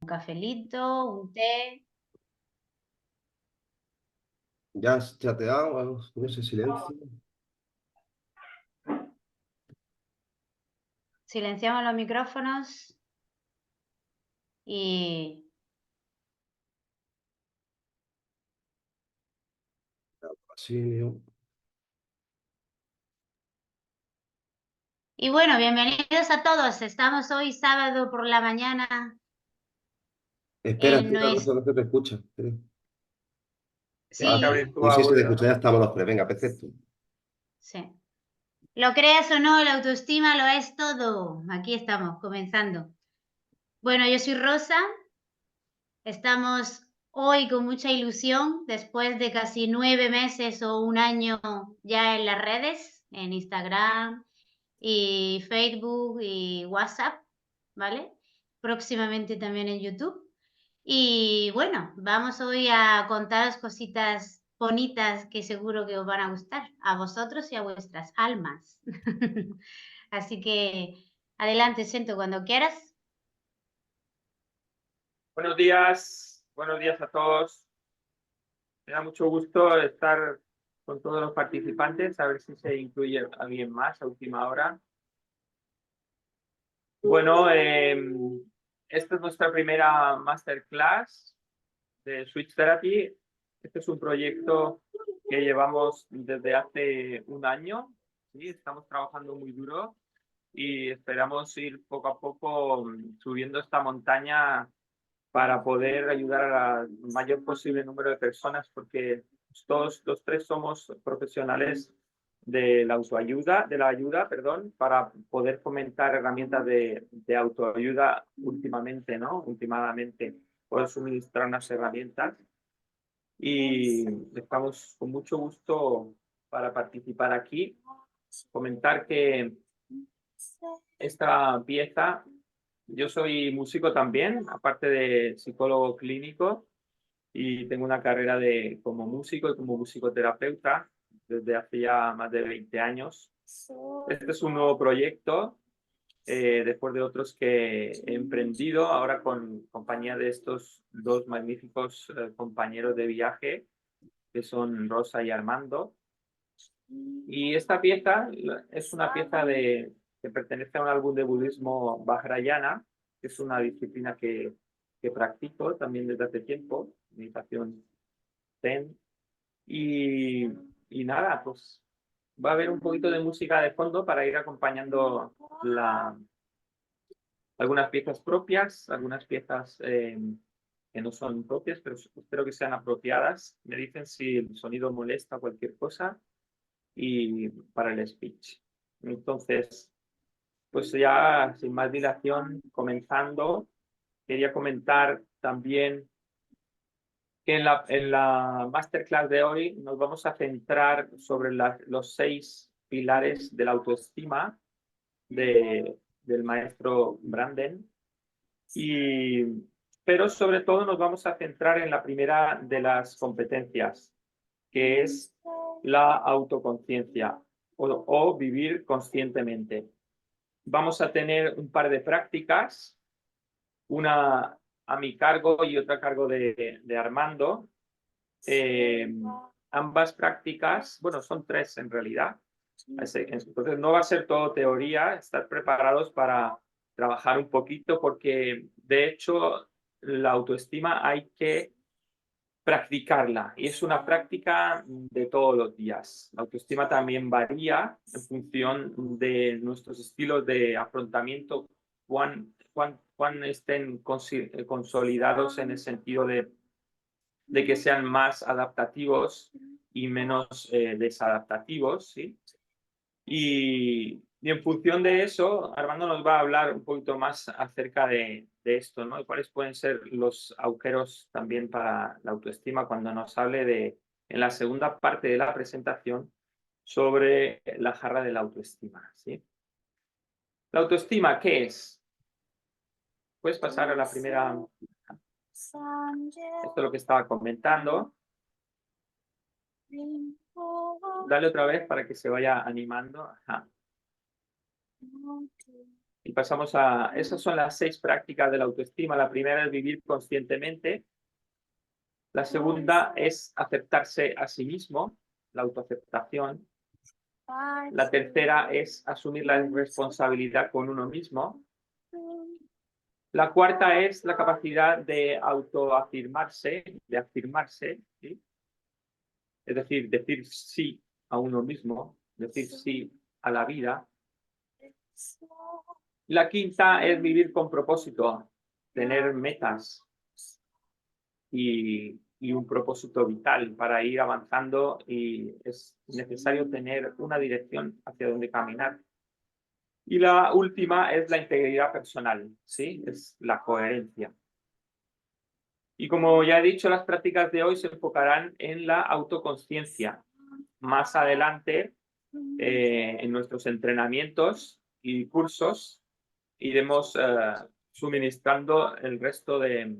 Un cafelito, un té. Ya has chateado, con ese silencio. Silenciamos los micrófonos y Basilio. bueno, bienvenidos a todos. Estamos hoy sábado por la mañana Espera, en espera, nuestro... no se te escucha. Espera. Tienes que Ah, abrir Sí, tu sí, se te audio, escucha, ¿no? ya estamos los tres. Venga, perfecto. sí. Lo creas o no, la autoestima lo es todo. Aquí estamos, comenzando. Bueno, yo soy Rosa. Estamos hoy con mucha ilusión, después de casi 9 meses o un año ya en las redes, en Instagram y Facebook y WhatsApp, ¿vale? Próximamente también en YouTube. Y bueno, vamos hoy a contaros cositas bonitas que seguro que os van a gustar a vosotros y a vuestras almas. Así que adelante, Sento, cuando quieras. Buenos días a todos. Me da mucho gusto estar con todos los participantes, a ver si se incluye alguien más a última hora. Bueno, esta es nuestra primera masterclass de Switch Therapy. Este es un proyecto que llevamos desde hace un año. ¿Sí? Estamos trabajando muy duro y esperamos ir poco a poco subiendo esta montaña para poder ayudar al mayor posible número de personas, porque todos los tres somos profesionales de la ayuda, perdón, para poder fomentar herramientas de autoayuda últimamente, poder suministrar unas herramientas y estamos con mucho gusto para participar aquí. Comentar que esta pieza, yo soy músico también, aparte de psicólogo clínico, y tengo una carrera como músico y como musicoterapeuta desde hace ya más de 20 años. Este es un nuevo proyecto, después de otros que he emprendido, ahora con compañía de estos dos magníficos compañeros de viaje, que son Rosa y Armando. Y esta pieza es una pieza que pertenece a un álbum de budismo Vajrayana, que es una disciplina que practico también desde hace tiempo, meditación Zen. Y, y nada, pues va a haber un poquito de música de fondo para ir acompañando algunas piezas propias, algunas piezas que no son propias, pero espero que sean apropiadas. Me dicen si el sonido molesta cualquier cosa y para el speech. Entonces, pues ya sin más dilación, comenzando, quería comentar también que en la masterclass de hoy nos vamos a centrar sobre los 6 pilares de la autoestima del maestro Branden. Pero sobre todo nos vamos a centrar en la primera de las competencias, que es la autoconciencia o vivir conscientemente. Vamos a tener un par de prácticas, una a mi cargo y otra a cargo de Armando. Ambas prácticas, bueno, son 3 en realidad. Entonces no va a ser todo teoría, estar preparados para trabajar un poquito porque de hecho la autoestima hay que practicarla y es una práctica de todos los días. La autoestima también varía en función de nuestros estilos de afrontamiento, cuán estén consolidados en el sentido de que sean más adaptativos y menos desadaptativos, ¿sí? Y en función de eso, Armando nos va a hablar un poquito más acerca de esto, ¿no? Y cuáles pueden ser los agujeros también para la autoestima cuando nos hable en la segunda parte de la presentación, sobre la jarra de la autoestima, ¿sí? ¿La autoestima qué es? Puedes pasar a la primera. Esto es lo que estaba comentando. Dale otra vez para que se vaya animando. Ajá. Y pasamos a... Esas son las 6 prácticas de la autoestima. La primera es vivir conscientemente. La segunda es aceptarse a sí mismo, la autoaceptación. La tercera es asumir la responsabilidad con uno mismo. La cuarta es la capacidad de autoafirmarse, de afirmarse, ¿sí? Es decir sí a uno mismo, decir sí a la vida. La quinta es vivir con propósito, tener metas y un propósito vital para ir avanzando, y es necesario tener una dirección hacia donde caminar. Y la última es la integridad personal, ¿sí? Es la coherencia. Y como ya he dicho, las prácticas de hoy se enfocarán en la autoconsciencia. Más adelante, en nuestros entrenamientos y cursos, iremos suministrando el resto de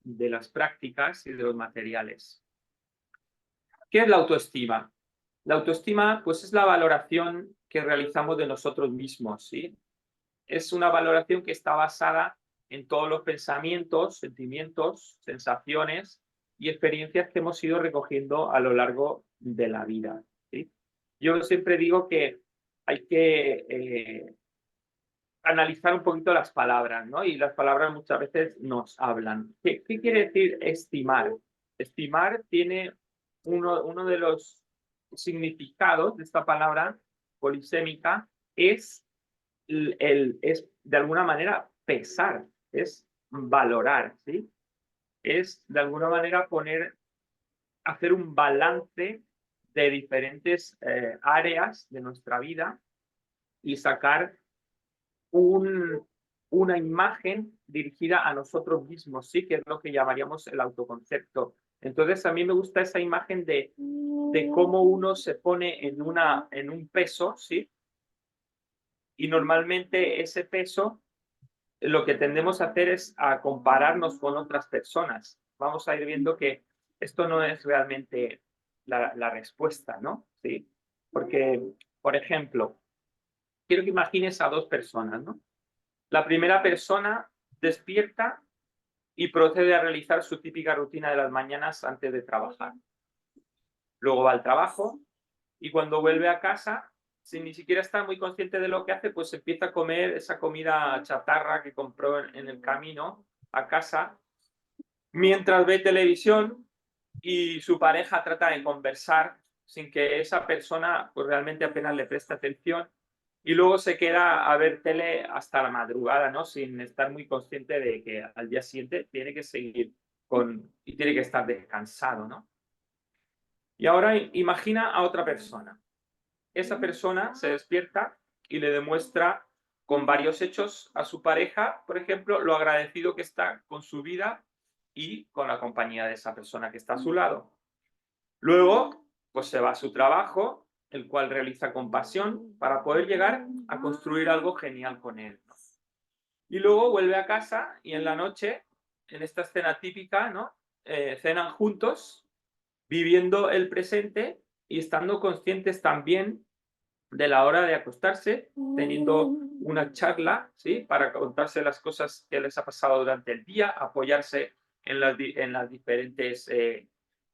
las prácticas y de los materiales. ¿Qué es la autoestima? La autoestima, pues, es la valoración que realizamos de nosotros mismos, ¿sí? Es una valoración que está basada en todos los pensamientos, sentimientos, sensaciones y experiencias que hemos ido recogiendo a lo largo de la vida, ¿sí? Yo siempre digo que hay que analizar un poquito las palabras, ¿no? Y las palabras muchas veces nos hablan. ¿Qué quiere decir estimar? Estimar tiene uno de los significados de esta palabra polisémica, es de alguna manera pesar, es valorar, ¿sí? Es de alguna manera hacer un balance de diferentes áreas de nuestra vida y sacar una imagen dirigida a nosotros mismos, ¿sí? Que es lo que llamaríamos el autoconcepto. Entonces, a mí me gusta esa imagen de cómo uno se pone en un peso, ¿sí? Y normalmente ese peso, lo que tendemos a hacer es a compararnos con otras personas. Vamos a ir viendo que esto no es realmente la respuesta, ¿no? ¿Sí? Porque, por ejemplo, quiero que imagines a 2 personas, ¿no? La primera persona despierta y procede a realizar su típica rutina de las mañanas antes de trabajar. Luego va al trabajo y cuando vuelve a casa, sin ni siquiera estar muy consciente de lo que hace, pues empieza a comer esa comida chatarra que compró en el camino a casa, mientras ve televisión y su pareja trata de conversar sin que esa persona, pues, realmente apenas le preste atención, y luego se queda a ver tele hasta la madrugada, ¿no? Sin estar muy consciente de que al día siguiente tiene que seguir y tiene que estar descansado, ¿no? Y ahora imagina a otra persona. Esa persona se despierta y le demuestra con varios hechos a su pareja, por ejemplo, lo agradecido que está con su vida y con la compañía de esa persona que está a su lado. Luego, pues se va a su trabajo, el cual realiza con pasión para poder llegar a construir algo genial con él, ¿no? Y luego vuelve a casa y en la noche, en esta escena típica, ¿no? Cenan juntos, viviendo el presente y estando conscientes también de la hora de acostarse, teniendo una charla, ¿sí? Para contarse las cosas que les ha pasado durante el día, apoyarse en las diferentes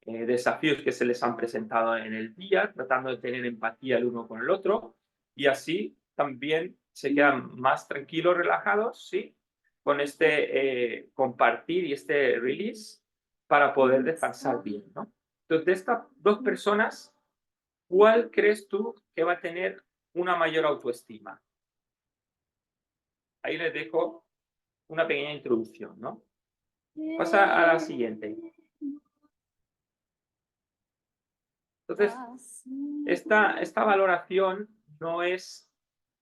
desafíos que se les han presentado en el día, tratando de tener empatía el uno con el otro, y así también se quedan más tranquilos, relajados, ¿sí? Con este compartir y este release para poder descansar bien, ¿no? Entonces, de estas 2 personas, ¿cuál crees tú que va a tener una mayor autoestima? Ahí les dejo una pequeña introducción, ¿no? Pasa a la siguiente. Entonces, esta valoración no es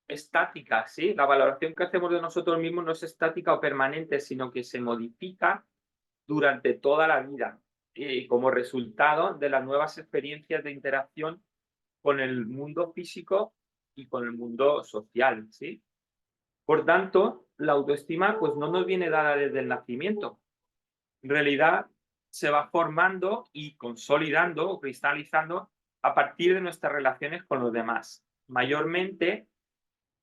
estática, ¿sí? La valoración que hacemos de nosotros mismos no es estática o permanente, sino que se modifica durante toda la vida y como resultado de las nuevas experiencias de interacción con el mundo físico y con el mundo social, ¿sí? Por tanto, la autoestima, pues, no nos viene dada desde el nacimiento. En realidad, se va formando y consolidando o cristalizando a partir de nuestras relaciones con los demás. Mayormente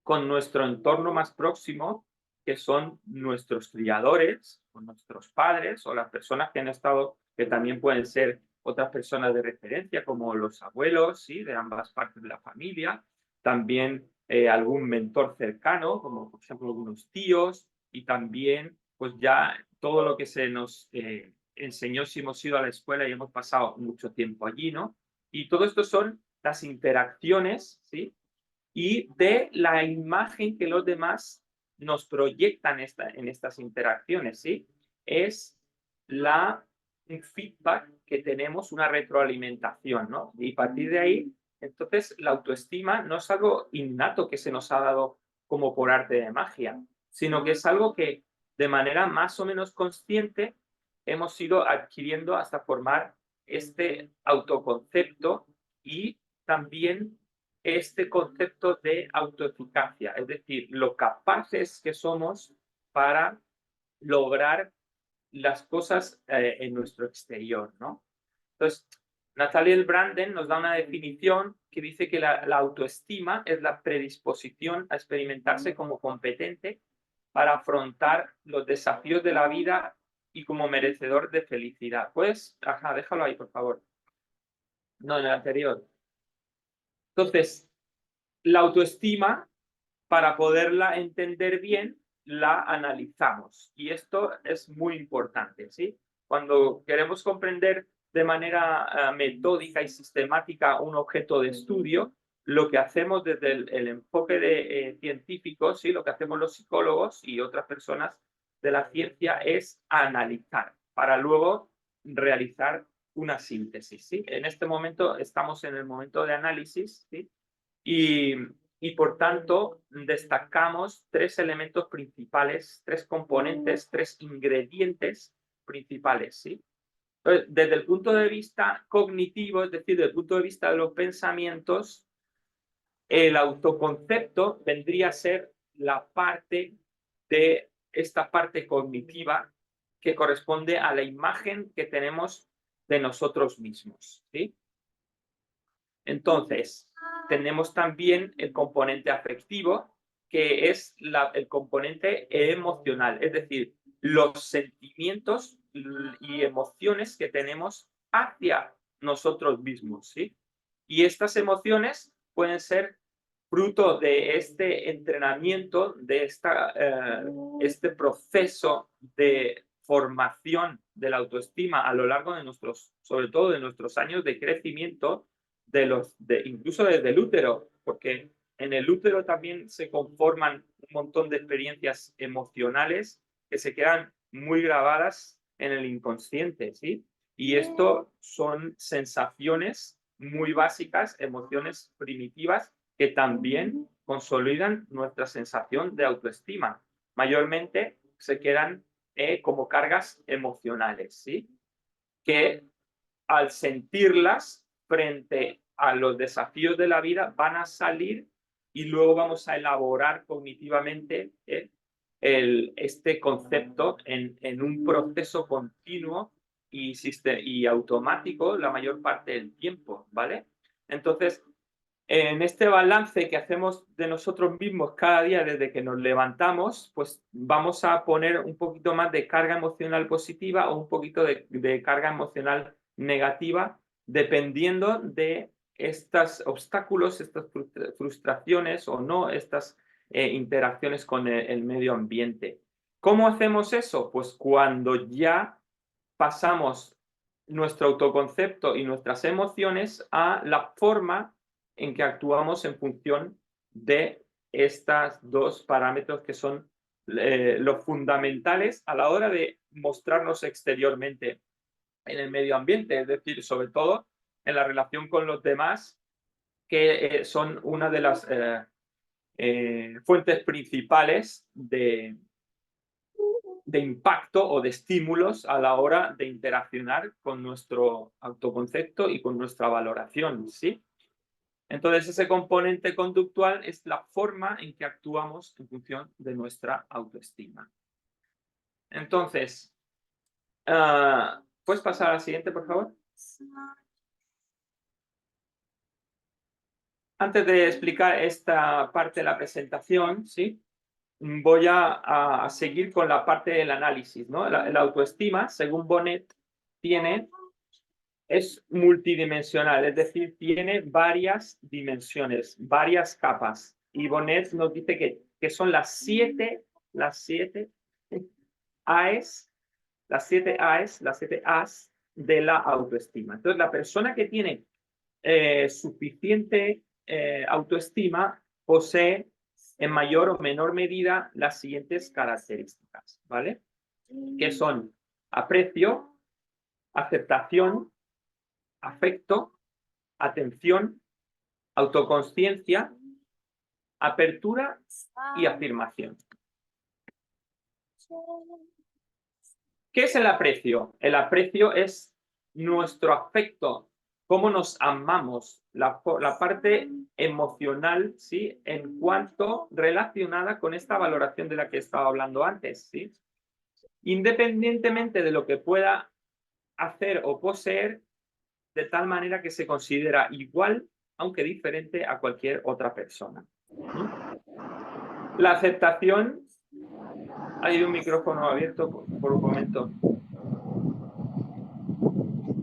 con nuestro entorno más próximo, que son nuestros criadores, o nuestros padres, o las personas que han estado, que también pueden ser otras personas de referencia, como los abuelos, ¿sí? De ambas partes de la familia, también algún mentor cercano, como por ejemplo algunos tíos, y también pues ya todo lo que se nos enseñó si hemos ido a la escuela y hemos pasado mucho tiempo allí, ¿no? Y todo esto son las interacciones, ¿sí? Y de la imagen que los demás nos proyectan en estas interacciones, ¿sí? Es un feedback que tenemos, una retroalimentación, ¿no? Y a partir de ahí, entonces, la autoestima no es algo innato que se nos ha dado como por arte de magia, sino que es algo que de manera más o menos consciente hemos ido adquiriendo hasta formar este autoconcepto y también este concepto de autoeficacia, es decir, lo capaces que somos para lograr las cosas en nuestro exterior, ¿no? Entonces, Nathaniel Branden nos da una definición que dice que la autoestima es la predisposición a experimentarse como competente para afrontar los desafíos de la vida y como merecedor de felicidad. Pues, ajá, déjalo ahí, por favor. No, en el anterior. Entonces, la autoestima, para poderla entender bien, la analizamos. Y esto es muy importante, ¿sí? Cuando queremos comprender de manera metódica y sistemática un objeto de estudio, lo que hacemos desde el enfoque de científico, ¿sí? Lo que hacemos los psicólogos y otras personas de la ciencia es analizar para luego realizar una síntesis, ¿sí? En este momento estamos en el momento de análisis, ¿sí? Y por tanto destacamos tres elementos principales, tres componentes, tres ingredientes principales, ¿sí? Entonces, desde el punto de vista cognitivo, es decir, desde el punto de vista de los pensamientos, el autoconcepto vendría a ser la parte de esta parte cognitiva que corresponde a la imagen que tenemos de nosotros mismos, ¿sí? Entonces, tenemos también el componente afectivo, que es el componente emocional, es decir, los sentimientos y emociones que tenemos hacia nosotros mismos, ¿sí? Y estas emociones pueden ser fruto de este entrenamiento, de este proceso de formación de la autoestima a lo largo de sobre todo de nuestros años de crecimiento, incluso desde el útero, porque en el útero también se conforman un montón de experiencias emocionales que se quedan muy grabadas en el inconsciente, ¿sí? Y esto son sensaciones muy básicas, emociones primitivas que también consolidan nuestra sensación de autoestima. Mayormente se quedan como cargas emocionales, ¿sí? Que al sentirlas frente a los desafíos de la vida van a salir y luego vamos a elaborar cognitivamente este concepto en un proceso continuo y automático la mayor parte del tiempo, ¿vale? Entonces, en este balance que hacemos de nosotros mismos cada día desde que nos levantamos, pues vamos a poner un poquito más de carga emocional positiva o un poquito de carga emocional negativa, dependiendo de estos obstáculos, estas frustraciones o no, estas interacciones con el medio ambiente. ¿Cómo hacemos eso? Pues cuando ya pasamos nuestro autoconcepto y nuestras emociones a la forma en que actuamos en función de estos dos parámetros que son los fundamentales a la hora de mostrarnos exteriormente en el medio ambiente, es decir, sobre todo en la relación con los demás, que son una de las fuentes principales de impacto o de estímulos a la hora de interaccionar con nuestro autoconcepto y con nuestra valoración, ¿sí? Entonces, ese componente conductual es la forma en que actuamos en función de nuestra autoestima. Entonces, ¿puedes pasar a la siguiente, por favor? antes de explicar esta parte de la presentación, ¿sí? Voy a seguir con la parte del análisis, ¿no? La autoestima, según Bonet, es multidimensional, es decir, tiene varias dimensiones, varias capas. Y Bonet nos dice que son las siete A's, las siete A's de la autoestima. Entonces, la persona que tiene suficiente autoestima posee en mayor o menor medida las siguientes características, ¿vale? Que son aprecio, aceptación, afecto, atención, autoconsciencia, apertura y afirmación. ¿Qué es el aprecio? El aprecio es nuestro afecto, cómo nos amamos, la parte emocional, ¿sí? En cuanto relacionada con esta valoración de la que estaba hablando antes, ¿sí? Independientemente de lo que pueda hacer o poseer, de tal manera que se considera igual, aunque diferente, a cualquier otra persona. La aceptación... Hay un micrófono abierto por un momento.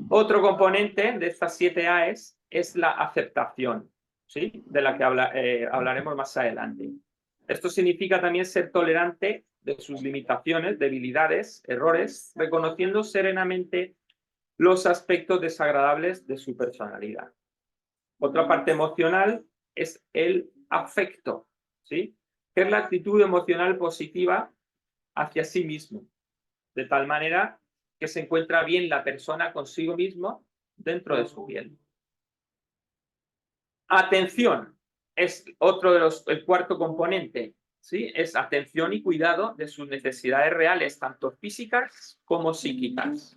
Otro componente de estas 7 A's es la aceptación, ¿sí? De la que hablaremos más adelante. Esto significa también ser tolerante de sus limitaciones, debilidades, errores, reconociendo serenamente los aspectos desagradables de su personalidad. Otra parte emocional es el afecto, ¿sí? Que es la actitud emocional positiva hacia sí mismo, de tal manera que se encuentra bien la persona consigo mismo dentro de su piel. Atención es otro de el cuarto componente, ¿sí? Es atención y cuidado de sus necesidades reales, tanto físicas como psíquicas.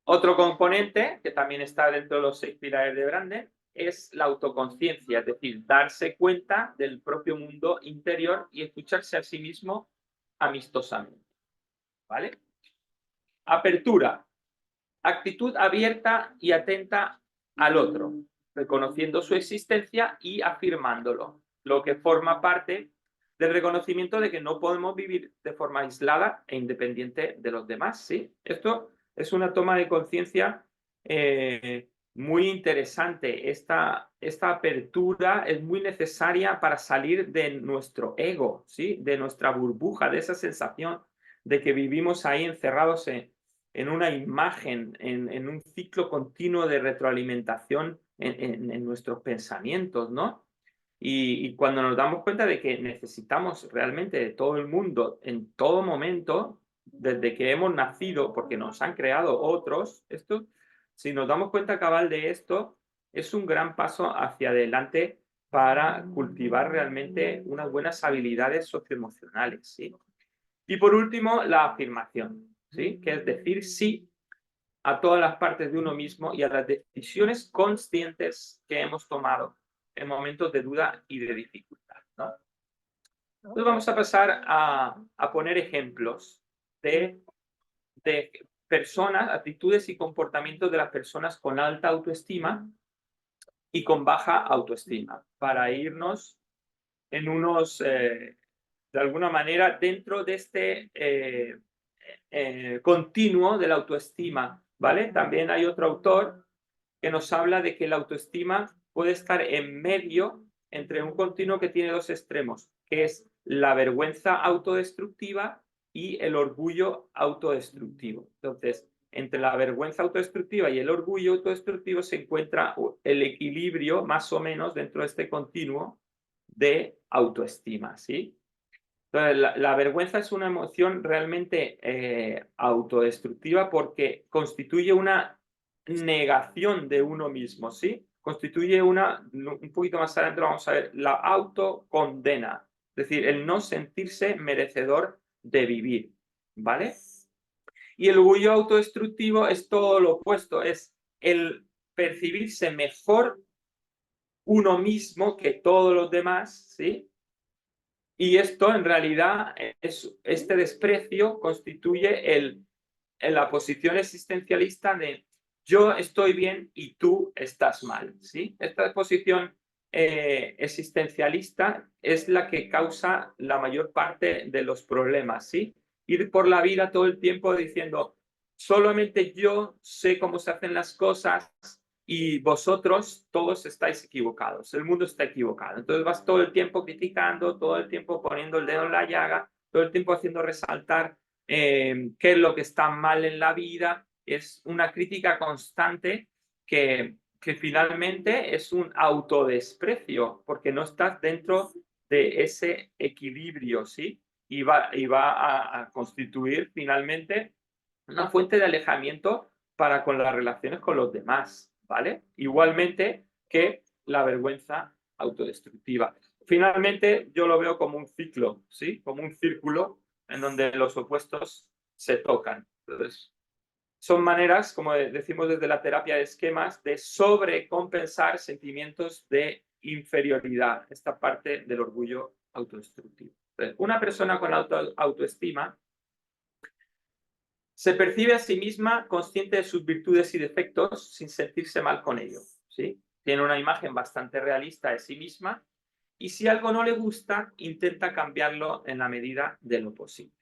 Otro componente, que también está dentro de los 6 pilares de Branden, es la autoconciencia, es decir, darse cuenta del propio mundo interior y escucharse a sí mismo amistosamente. ¿Vale? Apertura. Actitud abierta y atenta al otro, reconociendo su existencia y afirmándolo, lo que forma parte del reconocimiento de que no podemos vivir de forma aislada e independiente de los demás, ¿sí? Esto es una toma de conciencia muy interesante. Esta apertura es muy necesaria para salir de nuestro ego, ¿sí? De nuestra burbuja, de esa sensación de que vivimos ahí encerrados en una imagen, en un ciclo continuo de retroalimentación en nuestros pensamientos, ¿no? Y cuando nos damos cuenta de que necesitamos realmente de todo el mundo, en todo momento, desde que hemos nacido, porque nos han creado otros, si nos damos cuenta cabal de esto, es un gran paso hacia adelante para cultivar realmente unas buenas habilidades socioemocionales, ¿sí? Y por último, la afirmación, ¿sí? Que es decir sí a todas las partes de uno mismo y a las decisiones conscientes que hemos tomado en momentos de duda y de dificultad, ¿no? Entonces vamos a pasar a poner ejemplos de personas, actitudes y comportamientos de las personas con alta autoestima y con baja autoestima, para irnos en unos, de alguna manera, dentro de este continuo de la autoestima, ¿vale? También hay otro autor que nos habla de que la autoestima puede estar en medio entre un continuo que tiene 2 extremos, que es la vergüenza autodestructiva y el orgullo autodestructivo. Entonces, entre la vergüenza autodestructiva y el orgullo autodestructivo se encuentra el equilibrio más o menos dentro de este continuo de autoestima, ¿sí? Entonces, la vergüenza es una emoción realmente autodestructiva porque constituye una negación de uno mismo, ¿sí? Constituye un poquito más adelante vamos a ver, la autocondena, es decir, el no sentirse merecedor de vivir, ¿vale? Y el orgullo autodestructivo es todo lo opuesto, es el percibirse mejor uno mismo que todos los demás, ¿sí? Y esto en realidad, este desprecio constituye la posición existencialista de yo estoy bien y tú estás mal, ¿sí? Esta posición existencialista es la que causa la mayor parte de los problemas, ¿sí? Ir por la vida todo el tiempo diciendo, solamente yo sé cómo se hacen las cosas y vosotros todos estáis equivocados, el mundo está equivocado. Entonces vas todo el tiempo criticando, todo el tiempo poniendo el dedo en la llaga, todo el tiempo haciendo resaltar qué es lo que está mal en la vida. Es una crítica constante que finalmente es un autodesprecio, porque no estás dentro de ese equilibrio, ¿sí? Y va a constituir finalmente una fuente de alejamiento para con las relaciones con los demás, ¿vale? Igualmente que la vergüenza autodestructiva. Finalmente, yo lo veo como un ciclo, ¿sí? Como un círculo en donde los opuestos se tocan. Entonces, son maneras, como decimos desde la terapia de esquemas, de sobrecompensar sentimientos de inferioridad, esta parte del orgullo autodestructivo. Entonces, una persona con autoestima se percibe a sí misma consciente de sus virtudes y defectos sin sentirse mal con ello, ¿sí? Tiene una imagen bastante realista de sí misma y si algo no le gusta, intenta cambiarlo en la medida de lo posible.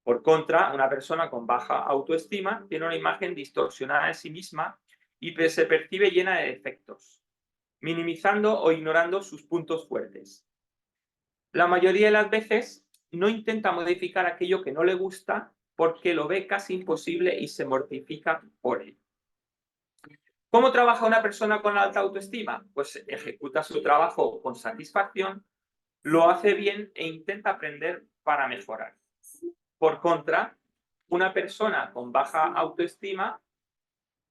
Por contra, una persona con baja autoestima tiene una imagen distorsionada de sí misma y se percibe llena de defectos, minimizando o ignorando sus puntos fuertes. La mayoría de las veces no intenta modificar aquello que no le gusta porque lo ve casi imposible y se mortifica por ello. ¿Cómo trabaja una persona con alta autoestima? Pues ejecuta su trabajo con satisfacción, lo hace bien e intenta aprender para mejorar. Por contra, una persona con baja autoestima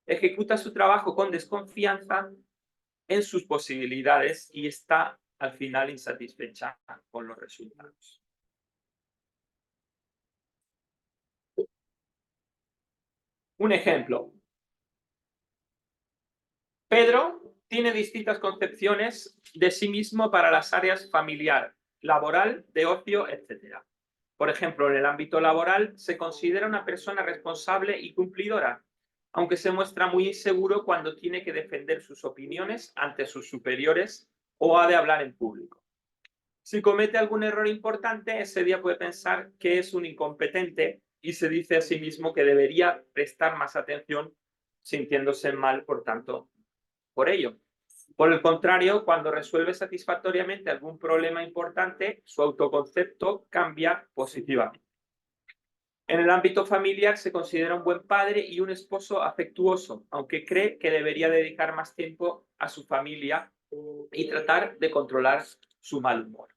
ejecuta su trabajo con desconfianza en sus posibilidades y está al final insatisfecha con los resultados. Un ejemplo. Pedro tiene distintas concepciones de sí mismo para las áreas familiar, laboral, de ocio, etc. Por ejemplo, en el ámbito laboral se considera una persona responsable y cumplidora, aunque se muestra muy inseguro cuando tiene que defender sus opiniones ante sus superiores o ha de hablar en público. Si comete algún error importante, ese día puede pensar que es un incompetente y se dice a sí mismo que debería prestar más atención, sintiéndose mal, por tanto, por ello. Por el contrario, cuando resuelve satisfactoriamente algún problema importante, su autoconcepto cambia positivamente. En el ámbito familiar se considera un buen padre y un esposo afectuoso, aunque cree que debería dedicar más tiempo a su familia y tratar de controlar su mal humor.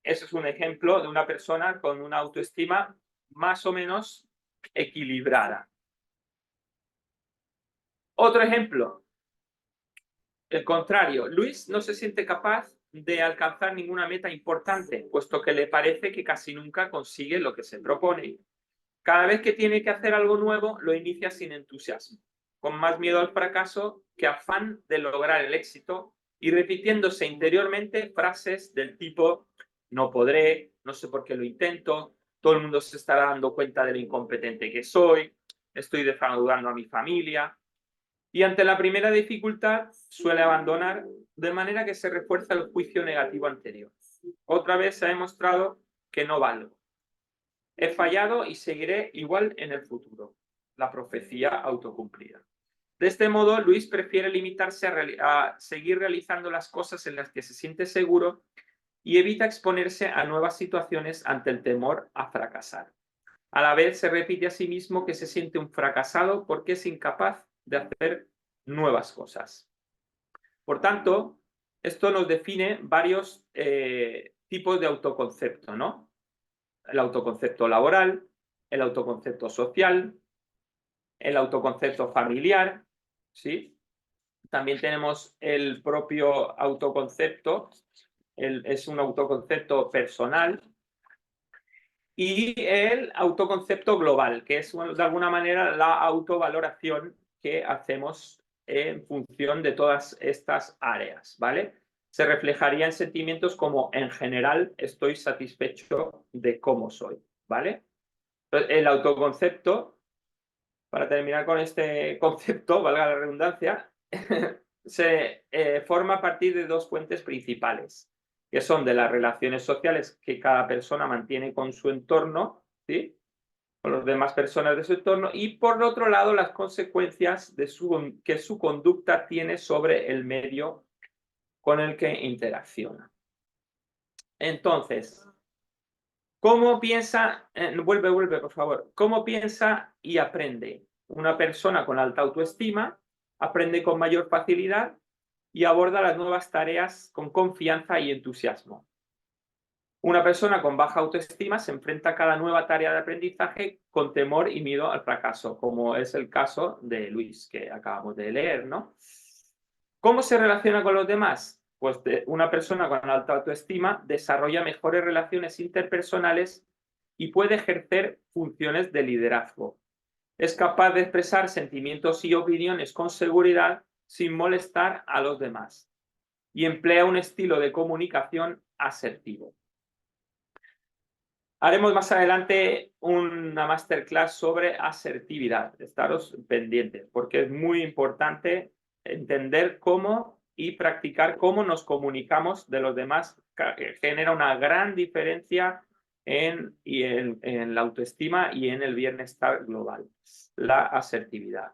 Ese es un ejemplo de una persona con una autoestima más o menos equilibrada. Otro ejemplo. El contrario, Luis no se siente capaz de alcanzar ninguna meta importante, puesto que le parece que casi nunca consigue lo que se propone. Cada vez que tiene que hacer algo nuevo, lo inicia sin entusiasmo, con más miedo al fracaso que afán de lograr el éxito y repitiéndose interiormente frases del tipo no podré, no sé por qué lo intento, todo el mundo se estará dando cuenta de lo incompetente que soy, estoy defraudando a mi familia. Y ante la primera dificultad suele abandonar, de manera que se refuerza el juicio negativo anterior. Otra vez se ha demostrado que no valgo. He fallado y seguiré igual en el futuro. La profecía autocumplida. De este modo, Luis prefiere limitarse a seguir realizando las cosas en las que se siente seguro y evita exponerse a nuevas situaciones ante el temor a fracasar. A la vez se repite a sí mismo que se siente un fracasado porque es incapaz de hacer nuevas cosas. Por tanto, esto nos define varios tipos de autoconcepto, ¿no? El autoconcepto laboral, el autoconcepto social, el autoconcepto familiar, ¿sí? También tenemos el propio autoconcepto, es un autoconcepto personal, y el autoconcepto global, que es de alguna manera la autovaloración que hacemos en función de todas estas áreas, ¿vale? Se reflejaría en sentimientos como en general estoy satisfecho de cómo soy, ¿vale? El autoconcepto, para terminar con este concepto, valga la redundancia, se forma a partir de dos fuentes principales, que son de las relaciones sociales que cada persona mantiene con su entorno, ¿sí?, con las demás personas de su entorno, y por otro lado las consecuencias que su conducta tiene sobre el medio con el que interacciona. Entonces, ¿cómo piensa? Vuelve, por favor. ¿Cómo piensa y aprende? Una persona con alta autoestima aprende con mayor facilidad y aborda las nuevas tareas con confianza y entusiasmo. Una persona con baja autoestima se enfrenta a cada nueva tarea de aprendizaje con temor y miedo al fracaso, como es el caso de Luis, que acabamos de leer, ¿no? ¿Cómo se relaciona con los demás? Pues una persona con alta autoestima desarrolla mejores relaciones interpersonales y puede ejercer funciones de liderazgo. Es capaz de expresar sentimientos y opiniones con seguridad sin molestar a los demás. Y emplea un estilo de comunicación asertivo. Haremos más adelante una masterclass sobre asertividad. Estaros pendientes, porque es muy importante entender cómo y practicar cómo nos comunicamos de los demás. Genera una gran diferencia en la autoestima y en el bienestar global. La asertividad.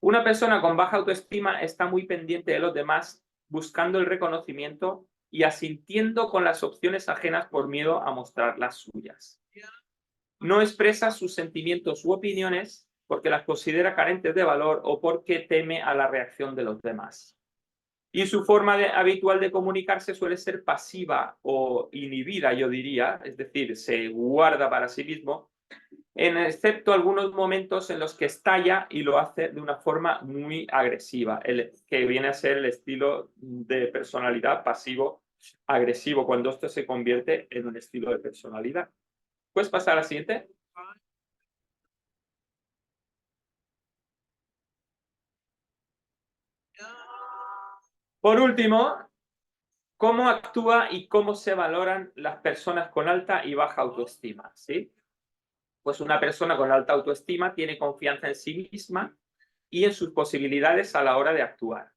Una persona con baja autoestima está muy pendiente de los demás, buscando el reconocimiento y asintiendo con las opciones ajenas por miedo a mostrar las suyas. No expresa sus sentimientos u opiniones porque las considera carentes de valor o porque teme a la reacción de los demás. Y su forma habitual de comunicarse suele ser pasiva o inhibida, yo diría, es decir, se guarda para sí mismo, excepto algunos momentos en los que estalla y lo hace de una forma muy agresiva, que viene a ser el estilo de personalidad pasivo-agresivo, cuando esto se convierte en un estilo de personalidad. ¿Puedes pasar a la siguiente? Por último, ¿cómo actúa y cómo se valoran las personas con alta y baja autoestima? ¿Sí? Pues una persona con alta autoestima tiene confianza en sí misma y en sus posibilidades a la hora de actuar.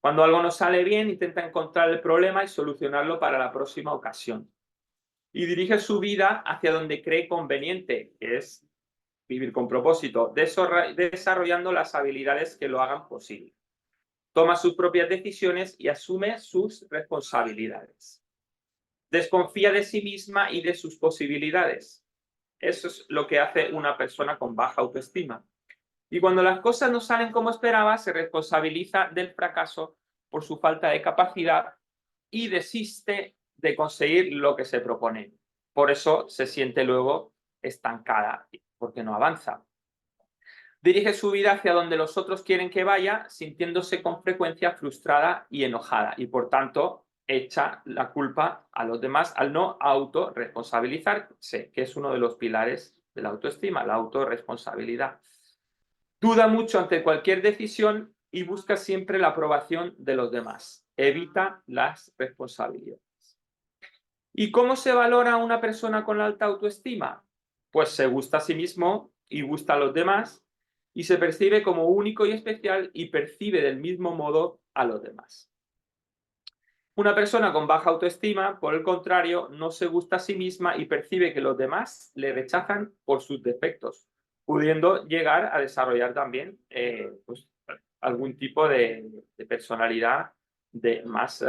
Cuando algo no sale bien, intenta encontrar el problema y solucionarlo para la próxima ocasión. Y dirige su vida hacia donde cree conveniente, que es vivir con propósito, desarrollando las habilidades que lo hagan posible. Toma sus propias decisiones y asume sus responsabilidades. Desconfía de sí misma y de sus posibilidades. Eso es lo que hace una persona con baja autoestima. Y cuando las cosas no salen como esperaba, se responsabiliza del fracaso por su falta de capacidad y desiste de conseguir lo que se propone. Por eso se siente luego estancada, porque no avanza. Dirige su vida hacia donde los otros quieren que vaya, sintiéndose con frecuencia frustrada y enojada, y por tanto echa la culpa a los demás al no autorresponsabilizarse, que es uno de los pilares de la autoestima, la autorresponsabilidad. Duda mucho ante cualquier decisión y busca siempre la aprobación de los demás. Evita las responsabilidades. ¿Y cómo se valora a una persona con alta autoestima? Pues se gusta a sí mismo y gusta a los demás y se percibe como único y especial y percibe del mismo modo a los demás. Una persona con baja autoestima, por el contrario, no se gusta a sí misma y percibe que los demás le rechazan por sus defectos, pudiendo llegar a desarrollar también pues, algún tipo de personalidad más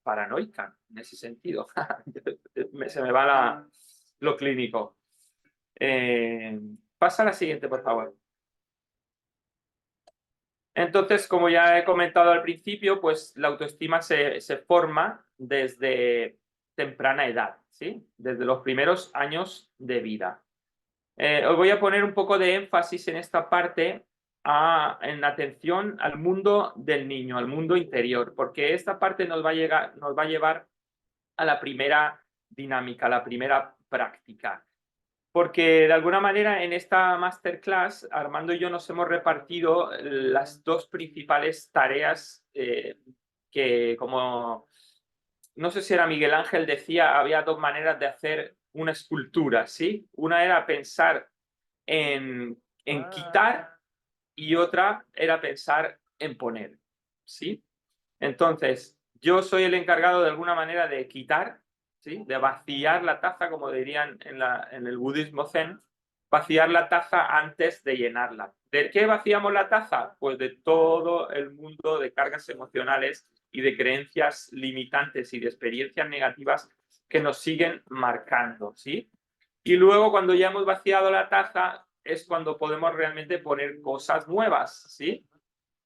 paranoica en ese sentido. Se me va lo clínico. Pasa a la siguiente, por favor. Entonces, como ya he comentado al principio, pues la autoestima se forma desde temprana edad, ¿sí? Desde los primeros años de vida. Os voy a poner un poco de énfasis en esta parte en atención al mundo del niño, al mundo interior, porque esta parte nos va a llevar a la primera dinámica, a la primera práctica. Porque de alguna manera en esta masterclass Armando y yo nos hemos repartido las dos principales tareas que, como no sé si era Miguel Ángel, decía, había dos maneras de hacer una escultura, ¿sí? Una era pensar en quitar y otra era pensar en poner, ¿sí? Entonces, yo soy el encargado de alguna manera de quitar, ¿sí? De vaciar la taza, como dirían en el budismo zen, vaciar la taza antes de llenarla. ¿De qué vaciamos la taza? Pues de todo el mundo de cargas emocionales y de creencias limitantes y de experiencias negativas que nos siguen marcando, ¿sí? Y luego, cuando ya hemos vaciado la taza, es cuando podemos realmente poner cosas nuevas, ¿sí?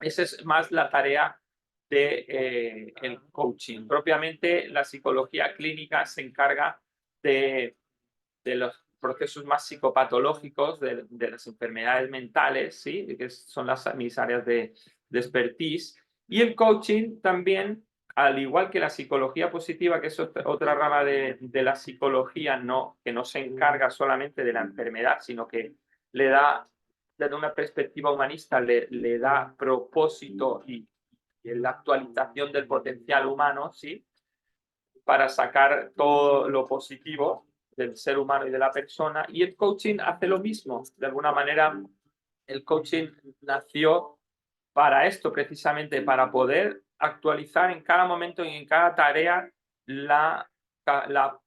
Esa es más la tarea de el coaching. Propiamente, la psicología clínica se encarga de los procesos más psicopatológicos, de las enfermedades mentales, ¿sí? Que son mis áreas de expertise. Y el coaching también, al igual que la psicología positiva, que es otra rama de la psicología, que no se encarga solamente de la enfermedad, sino que le da, desde una perspectiva humanista, le da propósito y la actualización del potencial humano, ¿sí? Para sacar todo lo positivo del ser humano y de la persona. Y el coaching hace lo mismo. De alguna manera, el coaching nació para esto, precisamente, para poder actualizar en cada momento y en cada tarea la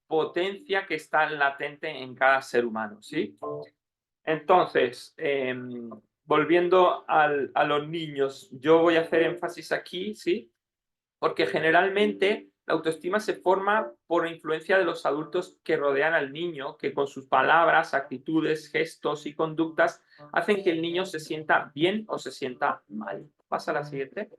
potencia que está latente en cada ser humano, ¿sí? Entonces, volviendo a los niños, yo voy a hacer énfasis aquí, ¿sí? Porque generalmente la autoestima se forma por influencia de los adultos que rodean al niño, que con sus palabras, actitudes, gestos y conductas hacen que el niño se sienta bien o se sienta mal. Pasa a la siguiente.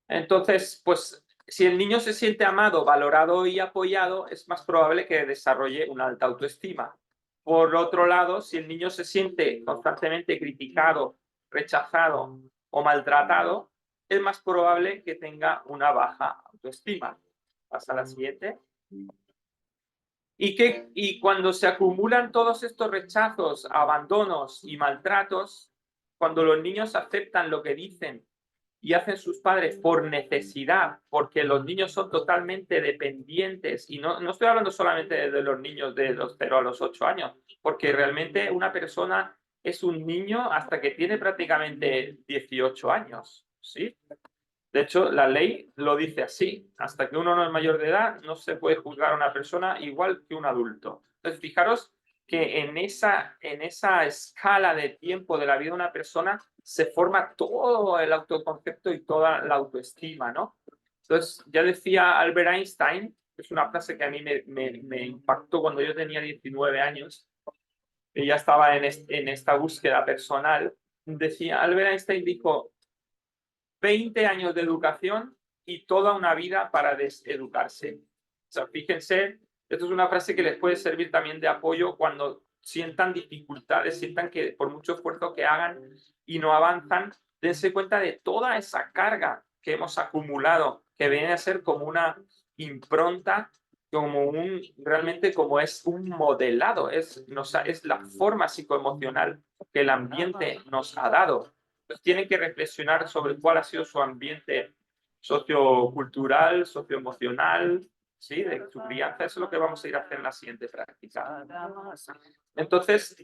Entonces, pues si el niño se siente amado, valorado y apoyado, es más probable que desarrolle una alta autoestima. Por otro lado, si el niño se siente constantemente criticado, rechazado o maltratado, es más probable que tenga una baja autoestima. Pasa a la siguiente. Y cuando se acumulan todos estos rechazos, abandonos y maltratos, cuando los niños aceptan lo que dicen y hacen sus padres por necesidad, porque los niños son totalmente dependientes, y no estoy hablando solamente de los niños de los 0 a los 8 años, porque realmente una persona es un niño hasta que tiene prácticamente 18 años, ¿sí? De hecho, la ley lo dice así: hasta que uno no es mayor de edad, no se puede juzgar a una persona igual que un adulto. Entonces, fijaros que en esa escala de tiempo de la vida de una persona se forma todo el autoconcepto y toda la autoestima, ¿no? Entonces, ya decía Albert Einstein, es una frase que a mí me impactó cuando yo tenía 19 años, y ya estaba en esta búsqueda personal. Decía, Albert Einstein dijo: 20 años de educación y toda una vida para deseducarse. O sea, fíjense, esto es una frase que les puede servir también de apoyo cuando sientan dificultades, sientan que por mucho esfuerzo que hagan y no avanzan, dense cuenta de toda esa carga que hemos acumulado, que viene a ser como una impronta, realmente como es un modelado, es la forma psicoemocional que el ambiente nos ha dado. Entonces, tienen que reflexionar sobre cuál ha sido su ambiente sociocultural, socioemocional, ¿sí? De su crianza. Eso es lo que vamos a ir a hacer en la siguiente práctica. Entonces,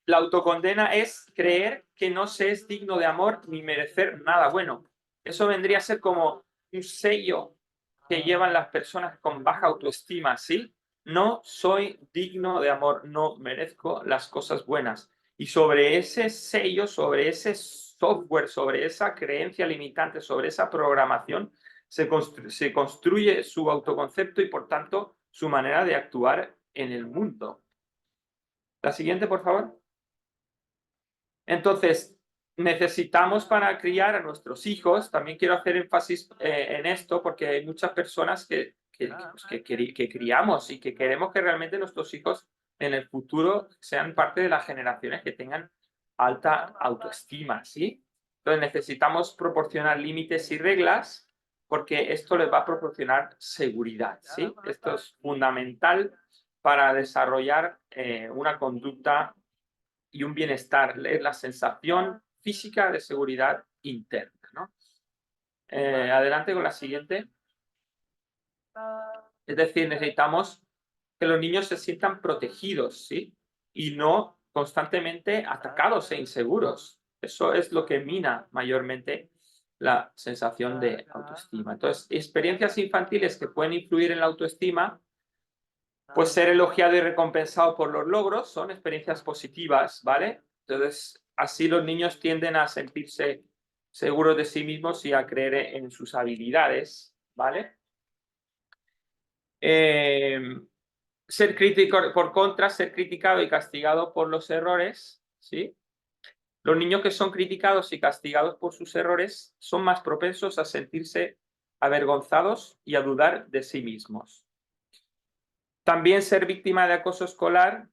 la autocondena es creer que no se es digno de amor ni merecer nada bueno. Eso vendría a ser como un sello que llevan las personas con baja autoestima, ¿sí? No soy digno de amor, no merezco las cosas buenas. Y sobre ese sello, sobre ese software, sobre esa creencia limitante, sobre esa programación, se construye su autoconcepto y, por tanto, su manera de actuar en el mundo. La siguiente, por favor. Entonces, necesitamos, para criar a nuestros hijos, también quiero hacer énfasis en esto, porque hay muchas personas que criamos y que queremos que realmente nuestros hijos en el futuro sean parte de las generaciones que tengan alta autoestima, ¿sí? Entonces necesitamos proporcionar límites y reglas, porque esto les va a proporcionar seguridad, ¿sí? Esto es fundamental para desarrollar una conducta y un bienestar, es la sensación física de seguridad interna, ¿no? Adelante con la siguiente. Es decir, necesitamos que los niños se sientan protegidos, ¿sí? Y no constantemente atacados e inseguros. Eso es lo que mina mayormente la sensación de autoestima. Entonces, experiencias infantiles que pueden influir en la autoestima, pues ser elogiado y recompensado por los logros son experiencias positivas, ¿vale? Entonces, así los niños tienden a sentirse seguros de sí mismos y a creer en sus habilidades, ¿vale? Ser crítico, por contra, ser criticado y castigado por los errores, ¿sí? Los niños que son criticados y castigados por sus errores son más propensos a sentirse avergonzados y a dudar de sí mismos. También ser víctima de acoso escolar.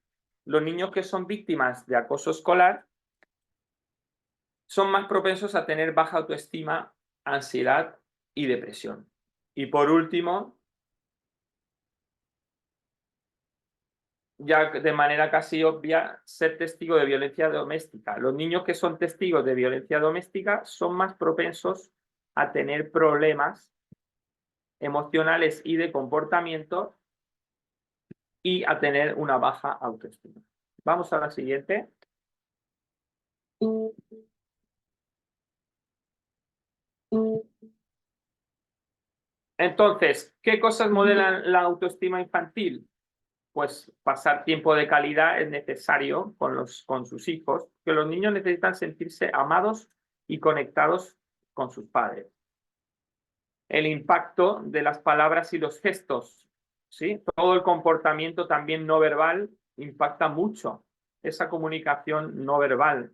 Los niños que son víctimas de acoso escolar son más propensos a tener baja autoestima, ansiedad y depresión. Y por último, ya de manera casi obvia, ser testigo de violencia doméstica. Los niños que son testigos de violencia doméstica son más propensos a tener problemas emocionales y de comportamiento y a tener una baja autoestima. Vamos a la siguiente. Entonces, ¿qué cosas modelan la autoestima infantil? Pues pasar tiempo de calidad es necesario con sus hijos, que los niños necesitan sentirse amados y conectados con sus padres. El impacto de las palabras y los gestos, ¿sí? Todo el comportamiento también no verbal impacta mucho esa comunicación no verbal,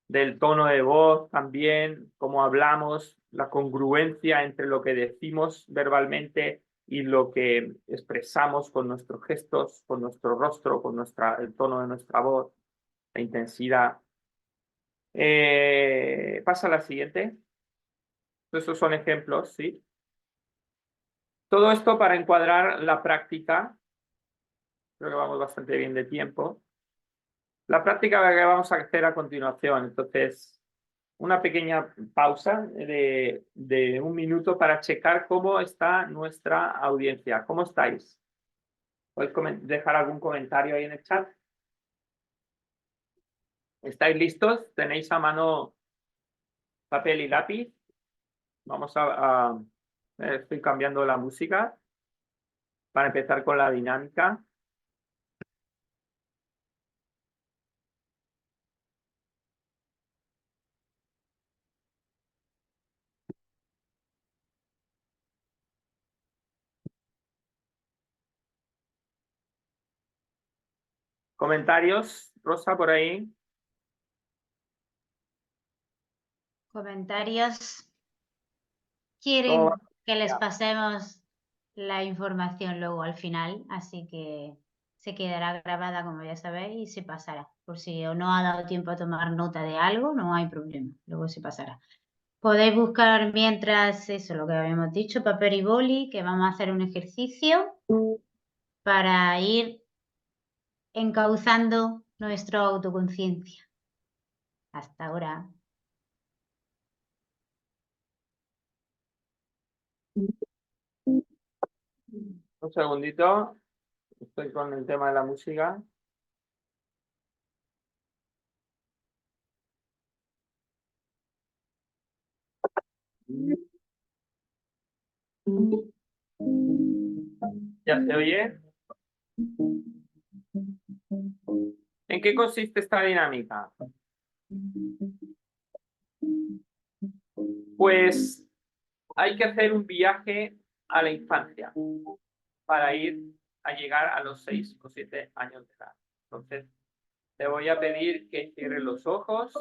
del tono de voz también, cómo hablamos, la congruencia entre lo que decimos verbalmente y lo que expresamos con nuestros gestos, con nuestro rostro, con el tono de nuestra voz, la intensidad. Pasa a la siguiente. Estos son ejemplos, ¿sí? Todo esto para encuadrar la práctica. Creo que vamos bastante bien de tiempo. La práctica que vamos a hacer a continuación. Entonces, una pequeña pausa de 1 minuto para checar cómo está nuestra audiencia. ¿Cómo estáis? ¿Podéis dejar algún comentario ahí en el chat? ¿Estáis listos? ¿Tenéis a mano papel y lápiz? Vamos estoy cambiando la música para empezar con la dinámica. ¿Comentarios? Rosa, por ahí. Comentarios. ¿Cómo va? Quieren que les pasemos la información luego al final, así que se quedará grabada, como ya sabéis, y se pasará. Por si no ha dado tiempo a tomar nota de algo, no hay problema, luego se pasará. Podéis buscar mientras eso, lo que habíamos dicho, papel y boli, que vamos a hacer un ejercicio para ir encauzando nuestra autoconciencia. Hasta ahora. Un segundito. Estoy con el tema de la música. ¿Ya se oye? ¿En qué consiste esta dinámica? Pues hay que hacer un viaje a la infancia para ir a llegar a los 6 o 7 años de edad. Entonces, te voy a pedir que cierres los ojos.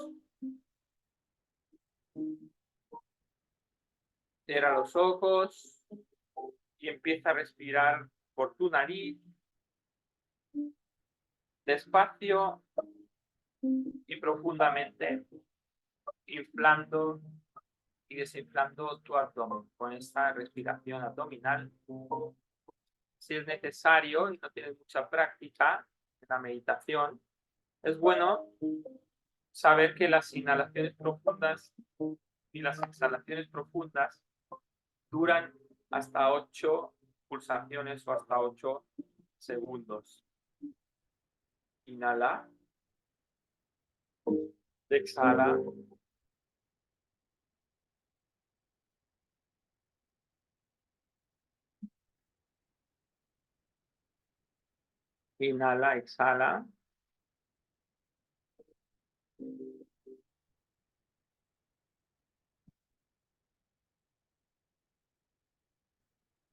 Cierra los ojos y empieza a respirar por tu nariz, despacio y profundamente, inflando y desinflando tu abdomen con esta respiración abdominal. Si es necesario y no tienes mucha práctica en la meditación, es bueno saber que las inhalaciones profundas y las exhalaciones profundas duran hasta 8 pulsaciones o hasta 8 segundos. Inhala. Exhala. Inhala, exhala.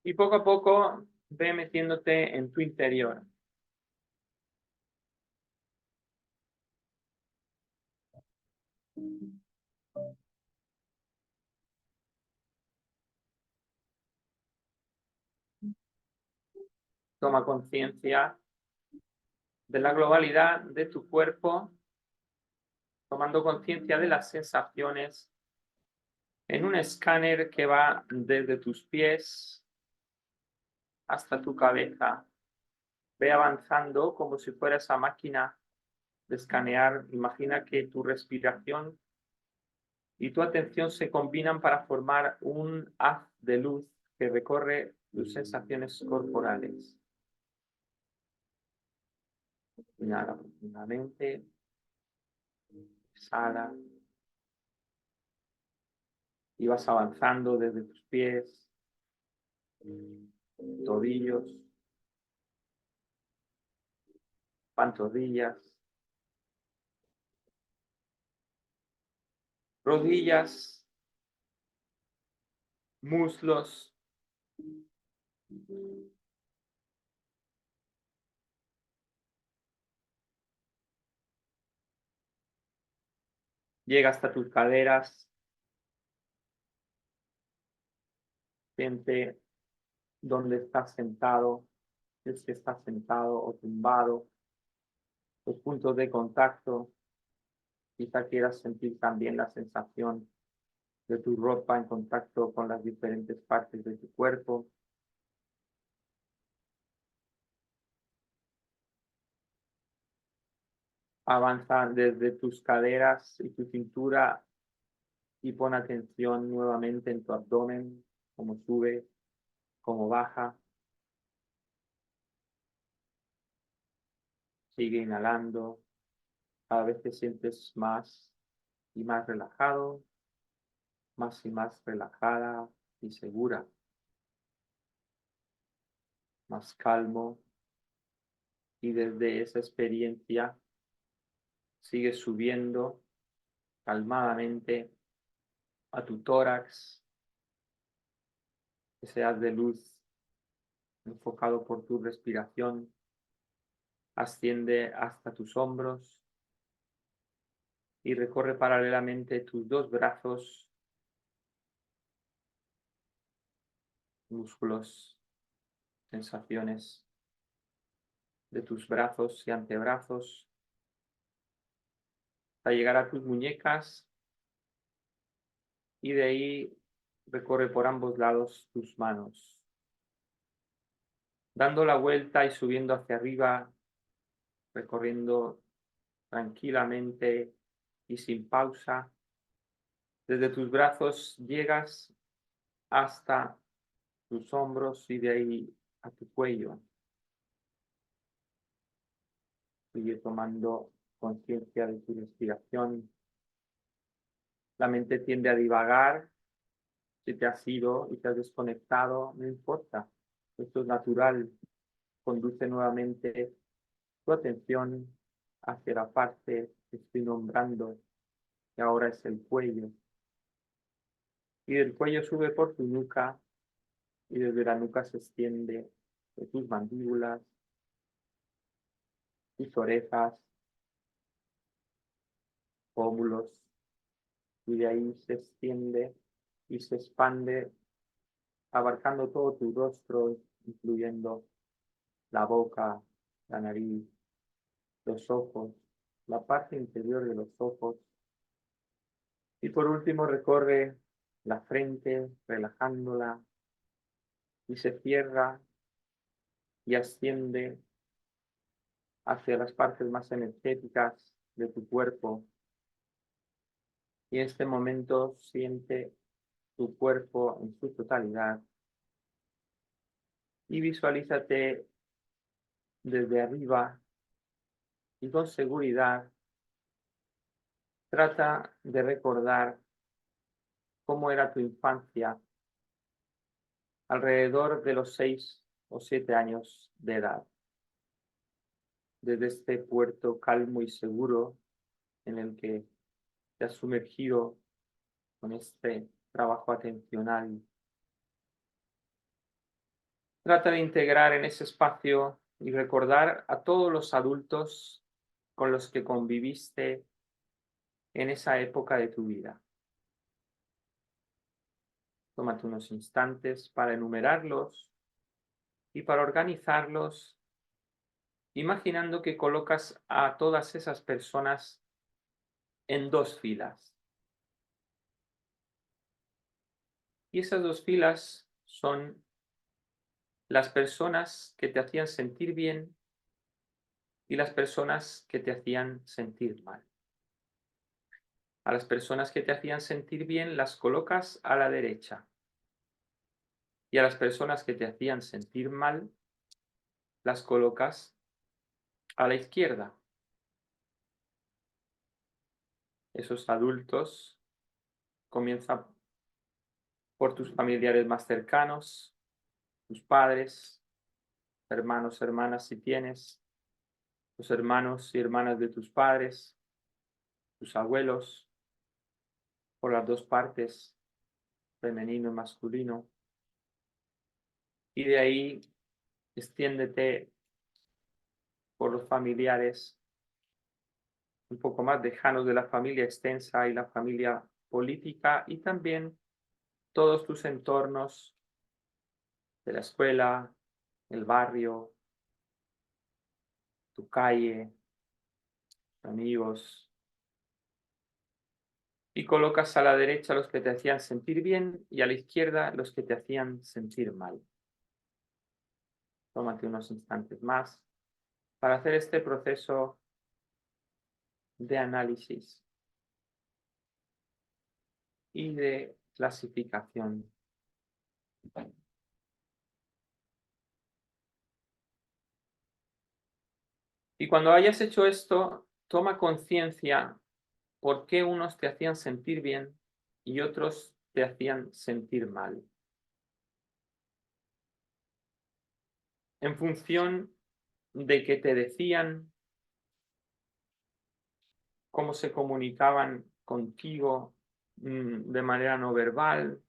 Y poco a poco ve metiéndote en tu interior. Toma conciencia de la globalidad de tu cuerpo, tomando conciencia de las sensaciones en un escáner que va desde tus pies hasta tu cabeza. Ve avanzando como si fuera esa máquina de escanear. Imagina que tu respiración y tu atención se combinan para formar un haz de luz que recorre tus sensaciones corporales. Inhala profundamente, exhala y vas avanzando desde tus pies, tobillos, pantorrillas, rodillas, muslos, llega hasta tus caderas, siente dónde estás sentado, si es que estás sentado o tumbado, los puntos de contacto. Quizá quieras sentir también la sensación de tu ropa en contacto con las diferentes partes de tu cuerpo. Avanza desde tus caderas y tu cintura y pon atención nuevamente en tu abdomen, cómo sube, cómo baja. Sigue inhalando. Cada vez te sientes más y más relajado, más y más relajada y segura, más calmo. Y desde esa experiencia sigue subiendo calmadamente a tu tórax, ese haz de luz enfocado por tu respiración, asciende hasta tus hombros y recorre paralelamente tus dos brazos, músculos, sensaciones de tus brazos y antebrazos, hasta llegar a tus muñecas y de ahí recorre por ambos lados tus manos. Dando la vuelta y subiendo hacia arriba, recorriendo tranquilamente y sin pausa. Desde tus brazos llegas hasta tus hombros y de ahí a tu cuello. Sigue tomando conciencia de tu respiración. La mente tiende a divagar. Si te has ido y te has desconectado, no importa. Esto es natural. Conduce nuevamente tu atención hacia la parte que estoy nombrando, que ahora es el cuello. Y del cuello sube por tu nuca y desde la nuca se extiende de tus mandíbulas, tus orejas, pómulos, y de ahí se extiende y se expande, abarcando todo tu rostro, incluyendo la boca, la nariz, los ojos, la parte interior de los ojos. Y por último recorre la frente, relajándola, y se cierra y asciende hacia las partes más energéticas de tu cuerpo. Y en este momento siente tu cuerpo en su totalidad y visualízate desde arriba y con seguridad Trata de recordar cómo era tu infancia alrededor de los 6 o 7 años de edad. Desde este puerto calmo y seguro en el que te has sumergido con este trabajo atencional. Trata de integrar en ese espacio y recordar a todos los adultos con los que conviviste en esa época de tu vida. Tómate unos instantes para enumerarlos y para organizarlos, imaginando que colocas a todas esas personas en 2 filas. Y esas 2 filas son las personas que te hacían sentir bien y las personas que te hacían sentir mal. A las personas que te hacían sentir bien las colocas a la derecha. Y a las personas que te hacían sentir mal las colocas a la izquierda. Esos adultos comienzan por tus familiares más cercanos, tus padres, hermanos, hermanas si tienes, los hermanos y hermanas de tus padres, tus abuelos, por las 2 partes, femenino y masculino. Y de ahí extiéndete por los familiares un poco más lejanos de la familia extensa y la familia política, y también todos tus entornos de la escuela, el barrio, tu calle, amigos. Y colocas a la derecha los que te hacían sentir bien y a la izquierda los que te hacían sentir mal. Tómate unos instantes más para hacer este proceso de análisis y de clasificación. Y cuando hayas hecho esto, toma conciencia por qué unos te hacían sentir bien y otros te hacían sentir mal. En función de qué te decían, cómo se comunicaban contigo de manera no verbal,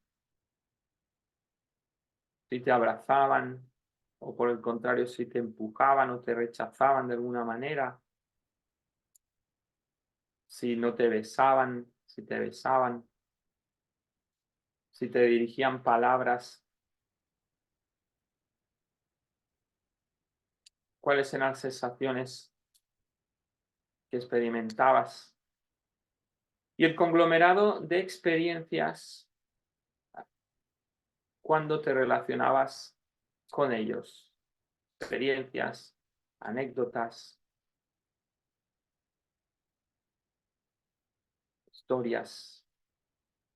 si te abrazaban o por el contrario si te empujaban o te rechazaban de alguna manera, si no te besaban, si te besaban, si te dirigían palabras, cuáles eran las sensaciones que experimentabas. Y el conglomerado de experiencias cuando te relacionabas con ellos. Experiencias, anécdotas, historias,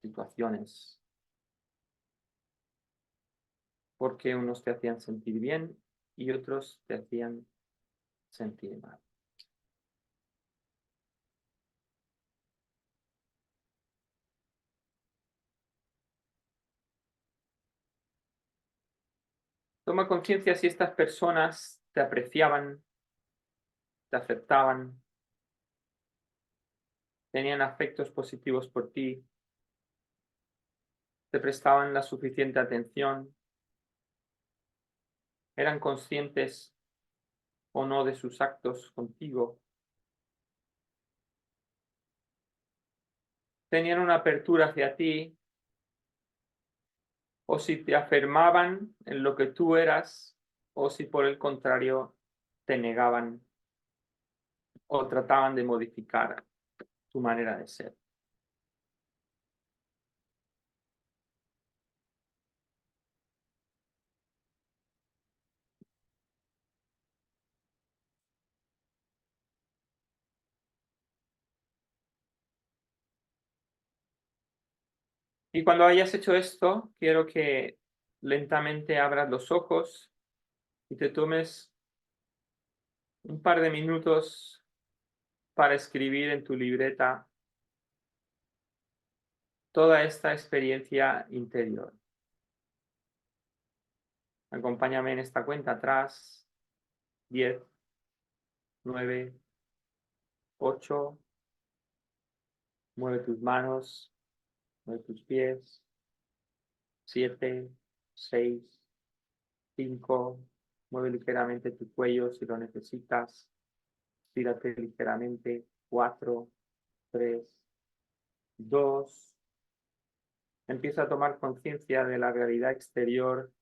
situaciones. Porque unos te hacían sentir bien y otros te hacían sentir mal. Toma conciencia si estas personas te apreciaban, te aceptaban, tenían afectos positivos por ti, te prestaban la suficiente atención, eran conscientes o no de sus actos contigo, tenían una apertura hacia ti, o si te afirmaban en lo que tú eras, o si por el contrario te negaban o trataban de modificar tu manera de ser. Y cuando hayas hecho esto, quiero que lentamente abras los ojos y te tomes un par de minutos para escribir en tu libreta toda esta experiencia interior. Acompáñame en esta cuenta atrás. 10, 9, 8. Mueve tus manos, mueve tus pies. 7, 6, 5. Mueve ligeramente tu cuello si lo necesitas. Estírate ligeramente. 4, 3, 2. Empieza a tomar conciencia de la realidad exterior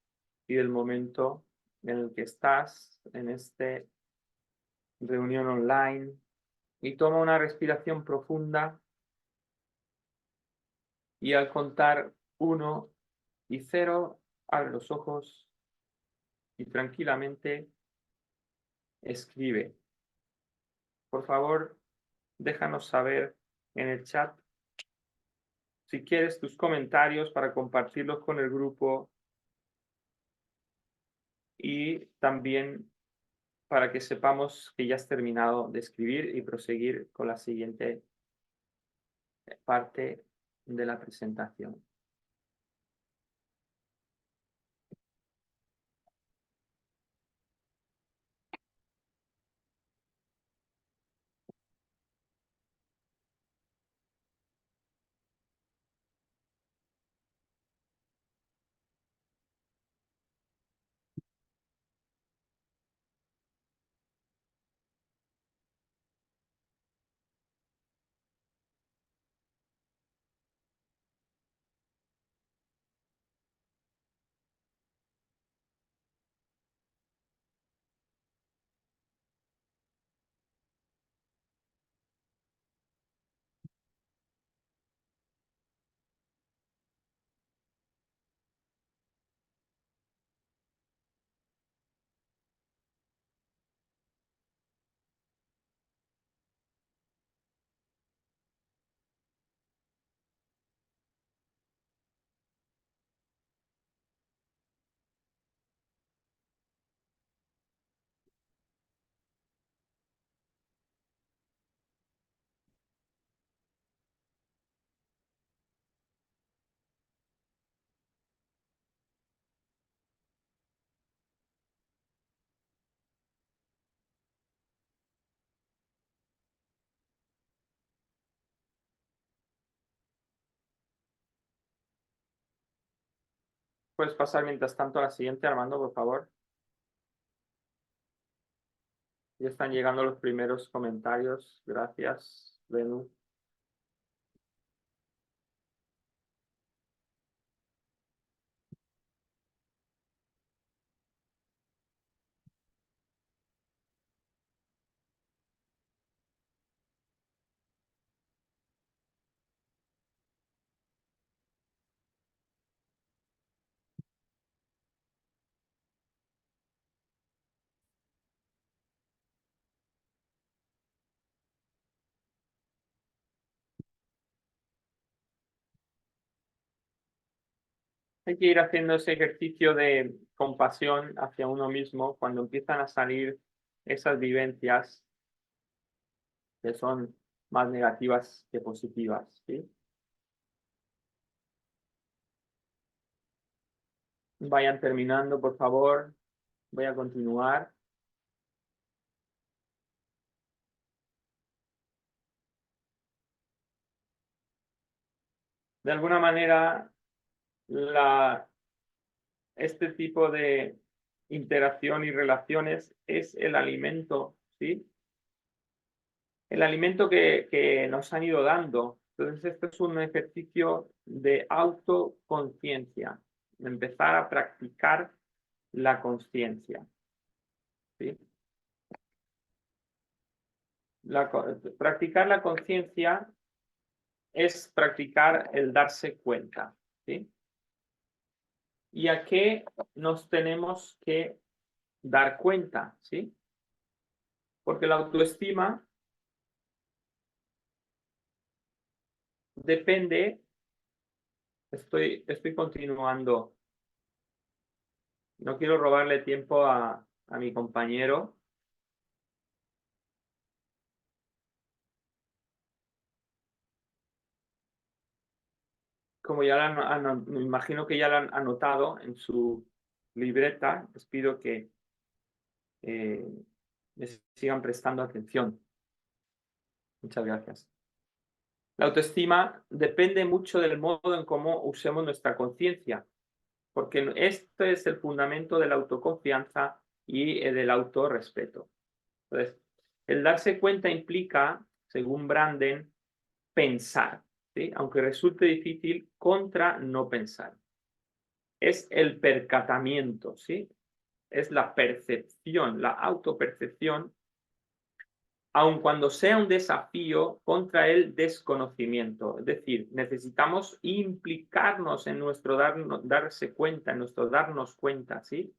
y del momento en el que estás en esta reunión online. Y toma una respiración profunda. Y al contar 1 y 0, abre los ojos y tranquilamente escribe. Por favor, déjanos saber en el chat si quieres tus comentarios para compartirlos con el grupo y también para que sepamos que ya has terminado de escribir y proseguir con la siguiente parte de la presentación. ¿Puedes pasar mientras tanto a la siguiente, Armando, por favor? Ya están llegando los primeros comentarios. Gracias, Benu. Hay que ir haciendo ese ejercicio de compasión hacia uno mismo cuando empiezan a salir esas vivencias que son más negativas que positivas, ¿sí? Vayan terminando, por favor. Voy a continuar. De alguna manera, este tipo de interacción y relaciones es el alimento, ¿sí? El alimento que nos han ido dando. Entonces, esto es un ejercicio de autoconciencia, empezar a practicar la conciencia, ¿sí? Practicar la conciencia es practicar el darse cuenta, ¿sí? ¿Y a qué nos tenemos que dar cuenta, ¿sí? Porque la autoestima depende, estoy continuando, no quiero robarle tiempo a mi compañero. como ya me imagino que ya lo han anotado en su libreta, les pido que les sigan prestando atención. Muchas gracias. La autoestima depende mucho del modo en cómo usemos nuestra conciencia, porque este es el fundamento de la autoconfianza y del autorrespeto. Entonces, el darse cuenta implica, según Branden, pensar, ¿sí? Aunque resulte difícil, contra no pensar. Es el percatamiento, ¿sí? Es la percepción, la autopercepción, aun cuando sea un desafío contra el desconocimiento. Es decir, necesitamos implicarnos en nuestro darse cuenta, en nuestro darnos cuenta, ¿sí?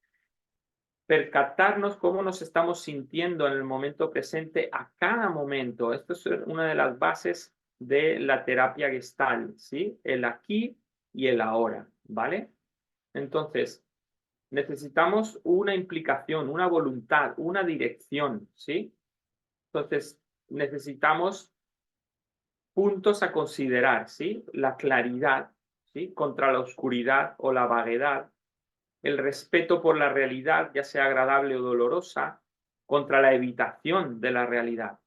Percatarnos cómo nos estamos sintiendo en el momento presente a cada momento. Esto es una de las bases de la terapia Gestalt, ¿sí? El aquí y el ahora, ¿vale? Entonces, necesitamos una implicación, una voluntad, una dirección, ¿sí? Entonces, necesitamos puntos a considerar, ¿sí? La claridad, ¿sí? Contra la oscuridad o la vaguedad, el respeto por la realidad, ya sea agradable o dolorosa, contra la evitación de la realidad,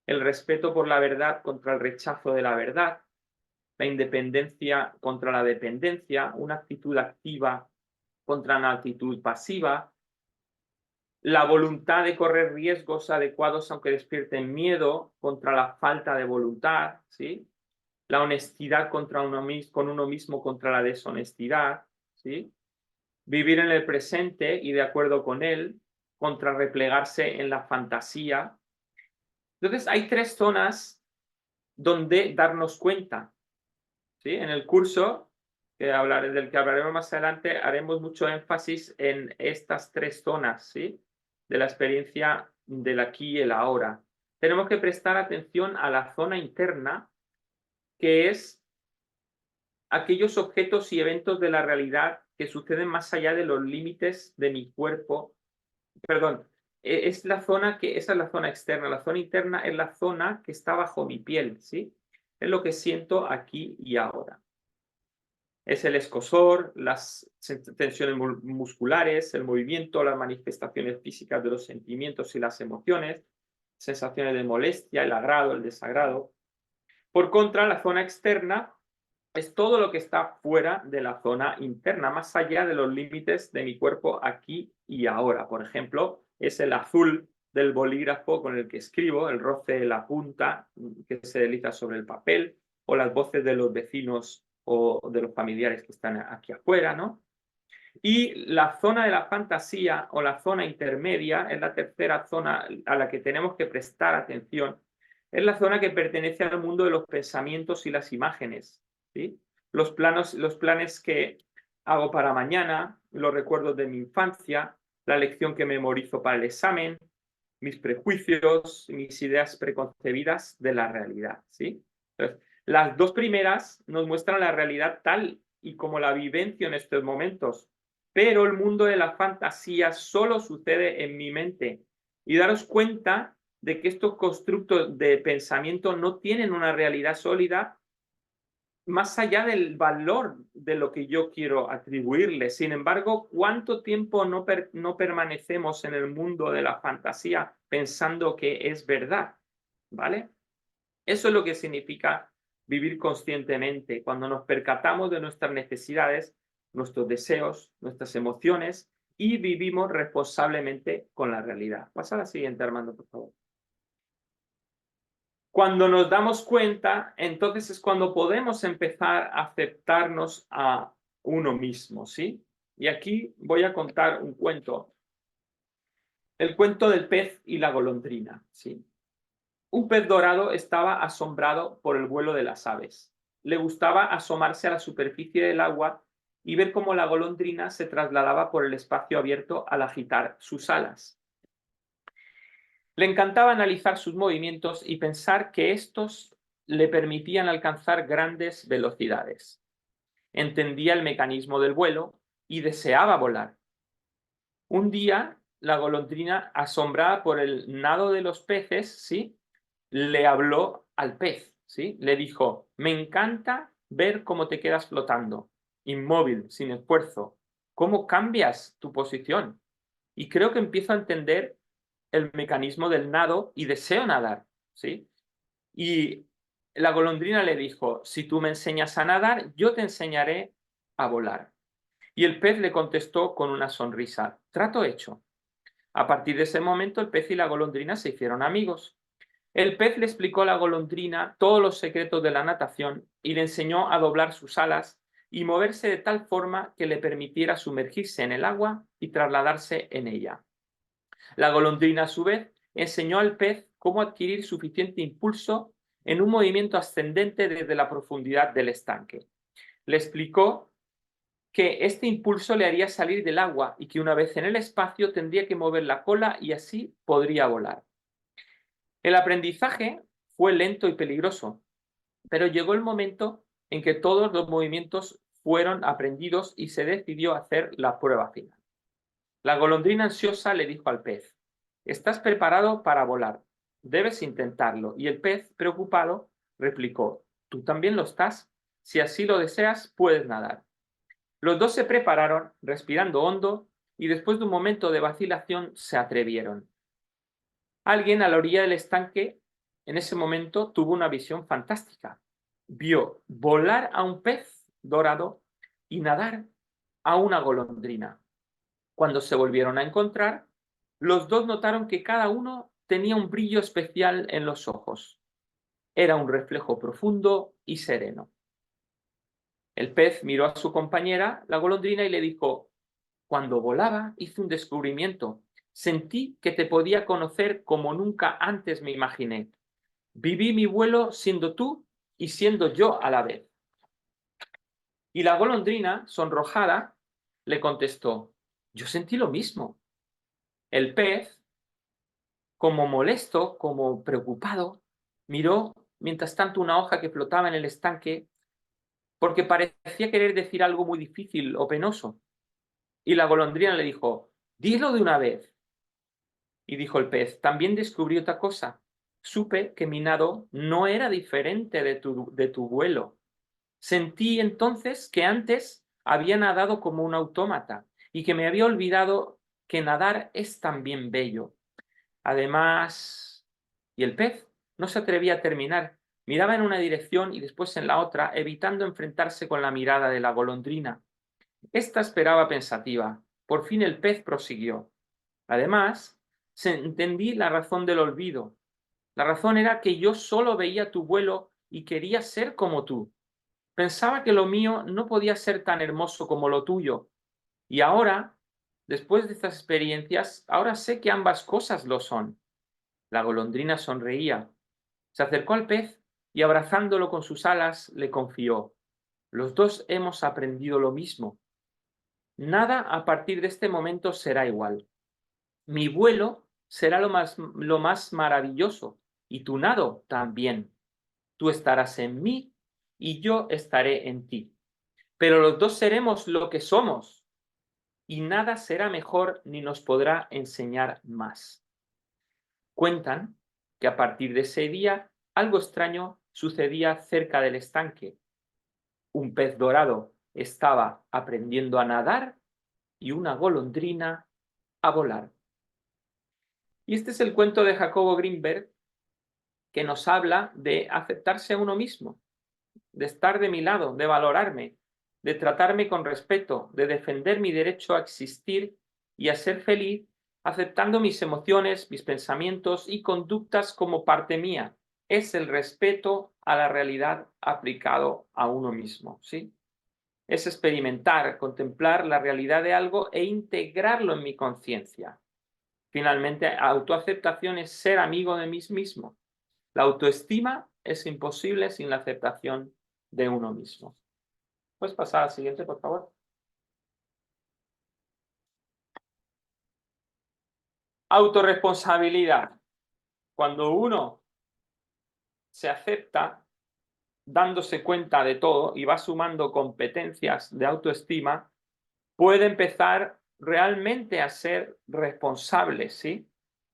el respeto por la verdad contra el rechazo de la verdad, la independencia contra la dependencia, una actitud activa contra una actitud pasiva, la voluntad de correr riesgos adecuados aunque despierten miedo contra la falta de voluntad, ¿sí? La honestidad con uno mismo contra la deshonestidad, ¿sí? Vivir en el presente y de acuerdo con él, contra replegarse en la fantasía. Entonces, hay tres zonas donde darnos cuenta, ¿sí? En el curso del que hablaremos más adelante, haremos mucho énfasis en estas tres zonas, ¿sí? De la experiencia del aquí y el ahora. Tenemos que prestar atención a la zona interna, que es aquellos objetos y eventos de la realidad que suceden más allá de los límites de mi cuerpo. Perdón, esa es la zona externa. La zona interna es la zona que está bajo mi piel, ¿sí? Es lo que siento aquí y ahora. Es el escozor, las tensiones musculares, el movimiento, las manifestaciones físicas de los sentimientos y las emociones, sensaciones de molestia, el agrado, el desagrado. Por contra, la zona externa es todo lo que está fuera de la zona interna, más allá de los límites de mi cuerpo aquí y ahora. Por ejemplo, es el azul del bolígrafo con el que escribo, el roce de la punta que se desliza sobre el papel, o las voces de los vecinos o de los familiares que están aquí afuera, ¿no? Y la zona de la fantasía o la zona intermedia es la tercera zona a la que tenemos que prestar atención. Es la zona que pertenece al mundo de los pensamientos y las imágenes, ¿sí? Los planes que hago para mañana, los recuerdos de mi infancia, la lección que memorizo para el examen, mis prejuicios, mis ideas preconcebidas de la realidad, ¿sí? Entonces, las dos primeras nos muestran la realidad tal y como la vivencio en estos momentos, pero el mundo de la fantasía solo sucede en mi mente. Y daros cuenta de que estos constructos de pensamiento no tienen una realidad sólida más allá del valor de lo que yo quiero atribuirle. Sin embargo, ¿cuánto tiempo no permanecemos en el mundo de la fantasía pensando que es verdad? ¿Vale? Eso es lo que significa vivir conscientemente, cuando nos percatamos de nuestras necesidades, nuestros deseos, nuestras emociones y vivimos responsablemente con la realidad. Pasa a la siguiente, Armando, por favor. Cuando nos damos cuenta, entonces es cuando podemos empezar a aceptarnos a uno mismo, ¿sí? Y aquí voy a contar un cuento. El cuento del pez y la golondrina, ¿sí? Un pez dorado estaba asombrado por el vuelo de las aves. Le gustaba asomarse a la superficie del agua y ver cómo la golondrina se trasladaba por el espacio abierto al agitar sus alas. Le encantaba analizar sus movimientos y pensar que estos le permitían alcanzar grandes velocidades. Entendía el mecanismo del vuelo y deseaba volar. Un día, la golondrina, asombrada por el nado de los peces, ¿sí?, le habló al pez, ¿sí? Le dijo: me encanta ver cómo te quedas flotando, inmóvil, sin esfuerzo, cómo cambias tu posición. Y creo que empiezo a entender el mecanismo del nado y deseo nadar, ¿sí? Y la golondrina le dijo, si tú me enseñas a nadar, yo te enseñaré a volar. Y el pez le contestó con una sonrisa, trato hecho. A partir de ese momento, el pez y la golondrina se hicieron amigos. El pez le explicó a la golondrina todos los secretos de la natación y le enseñó a doblar sus alas y moverse de tal forma que le permitiera sumergirse en el agua y trasladarse en ella. La golondrina, a su vez, enseñó al pez cómo adquirir suficiente impulso en un movimiento ascendente desde la profundidad del estanque. Le explicó que este impulso le haría salir del agua y que una vez en el espacio tendría que mover la cola y así podría volar. El aprendizaje fue lento y peligroso, pero llegó el momento en que todos los movimientos fueron aprendidos y se decidió hacer la prueba final. La golondrina ansiosa le dijo al pez, «Estás preparado para volar, debes intentarlo». Y el pez, preocupado, replicó, «Tú también lo estás, si así lo deseas, puedes nadar». Los dos se prepararon, respirando hondo, y después de un momento de vacilación se atrevieron. Alguien a la orilla del estanque, en ese momento, tuvo una visión fantástica. Vio volar a un pez dorado y nadar a una golondrina. Cuando se volvieron a encontrar, los dos notaron que cada uno tenía un brillo especial en los ojos. Era un reflejo profundo y sereno. El pez miró a su compañera, la golondrina, y le dijo, «Cuando volaba hice un descubrimiento. Sentí que te podía conocer como nunca antes me imaginé. Viví mi vuelo siendo tú y siendo yo a la vez». Y la golondrina, sonrojada, le contestó, «Yo sentí lo mismo». El pez, como molesto, como preocupado, miró mientras tanto una hoja que flotaba en el estanque porque parecía querer decir algo muy difícil o penoso. Y la golondrina le dijo, «Dilo de una vez». Y dijo el pez, «También descubrí otra cosa. Supe que mi nado no era diferente de tu vuelo. Sentí entonces que antes había nadado como un autómata y que me había olvidado que nadar es también bello. Además...». Y el pez no se atrevía a terminar. Miraba en una dirección y después en la otra, evitando enfrentarse con la mirada de la golondrina. Esta esperaba pensativa. Por fin el pez prosiguió. «Además, entendí la razón del olvido. La razón era que yo solo veía tu vuelo y quería ser como tú. Pensaba que lo mío no podía ser tan hermoso como lo tuyo. Y ahora, después de estas experiencias, ahora sé que ambas cosas lo son». La golondrina sonreía. Se acercó al pez y abrazándolo con sus alas le confió, «Los dos hemos aprendido lo mismo. Nada a partir de este momento será igual. Mi vuelo será lo más maravilloso y tu nado también. Tú estarás en mí y yo estaré en ti. Pero los dos seremos lo que somos y nada será mejor ni nos podrá enseñar más». Cuentan que a partir de ese día algo extraño sucedía cerca del estanque. Un pez dorado estaba aprendiendo a nadar y una golondrina a volar. Y este es el cuento de Jacobo Grinberg que nos habla de aceptarse a uno mismo, de estar de mi lado, de valorarme, de tratarme con respeto, de defender mi derecho a existir y a ser feliz, aceptando mis emociones, mis pensamientos y conductas como parte mía. Es el respeto a la realidad aplicado a uno mismo, ¿sí? Es experimentar, contemplar la realidad de algo e integrarlo en mi conciencia. Finalmente, autoaceptación es ser amigo de mí mismo. La autoestima es imposible sin la aceptación de uno mismo. ¿Puedes pasar al siguiente, por favor? Autorresponsabilidad. Cuando uno se acepta, dándose cuenta de todo y va sumando competencias de autoestima, puede empezar realmente a ser responsable, ¿sí?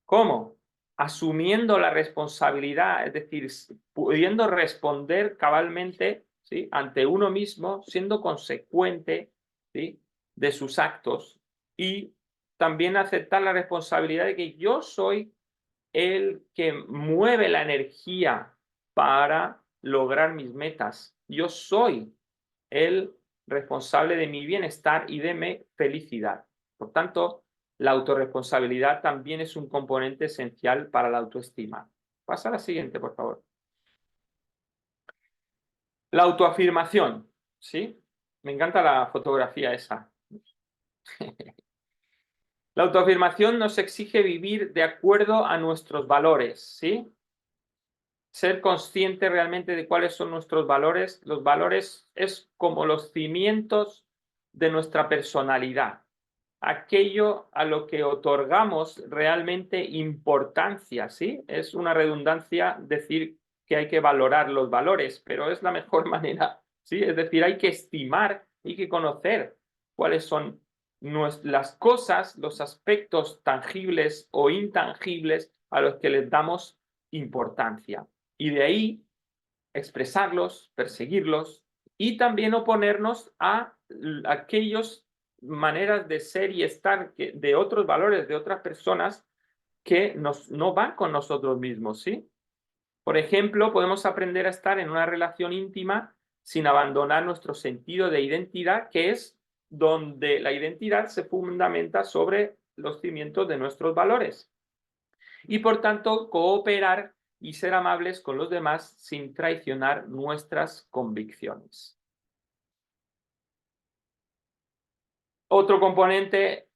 ¿Cómo? Asumiendo la responsabilidad, es decir, pudiendo responder cabalmente ¿sí? Ante uno mismo, siendo consecuente, ¿sí? De sus actos, y también aceptar la responsabilidad de que yo soy el que mueve la energía para lograr mis metas. Yo soy el responsable de mi bienestar y de mi felicidad. Por tanto, la autorresponsabilidad también es un componente esencial para la autoestima. Pasa a la siguiente, por favor. La autoafirmación, ¿sí? Me encanta la fotografía esa. La autoafirmación nos exige vivir de acuerdo a nuestros valores, ¿sí? Ser consciente realmente de cuáles son nuestros valores. Los valores es como los cimientos de nuestra personalidad. Aquello a lo que otorgamos realmente importancia, ¿sí? Es una redundancia decir que hay que valorar los valores, pero es la mejor manera, ¿sí? Es decir, hay que estimar y que conocer cuáles son las cosas, los aspectos tangibles o intangibles a los que les damos importancia. Y de ahí expresarlos, perseguirlos y también oponernos a aquellas maneras de ser y estar de otros valores, de otras personas que no van con nosotros mismos, ¿sí? Por ejemplo, podemos aprender a estar en una relación íntima sin abandonar nuestro sentido de identidad, que es donde la identidad se fundamenta sobre los cimientos de nuestros valores. Y por tanto, cooperar y ser amables con los demás sin traicionar nuestras convicciones. Otro componente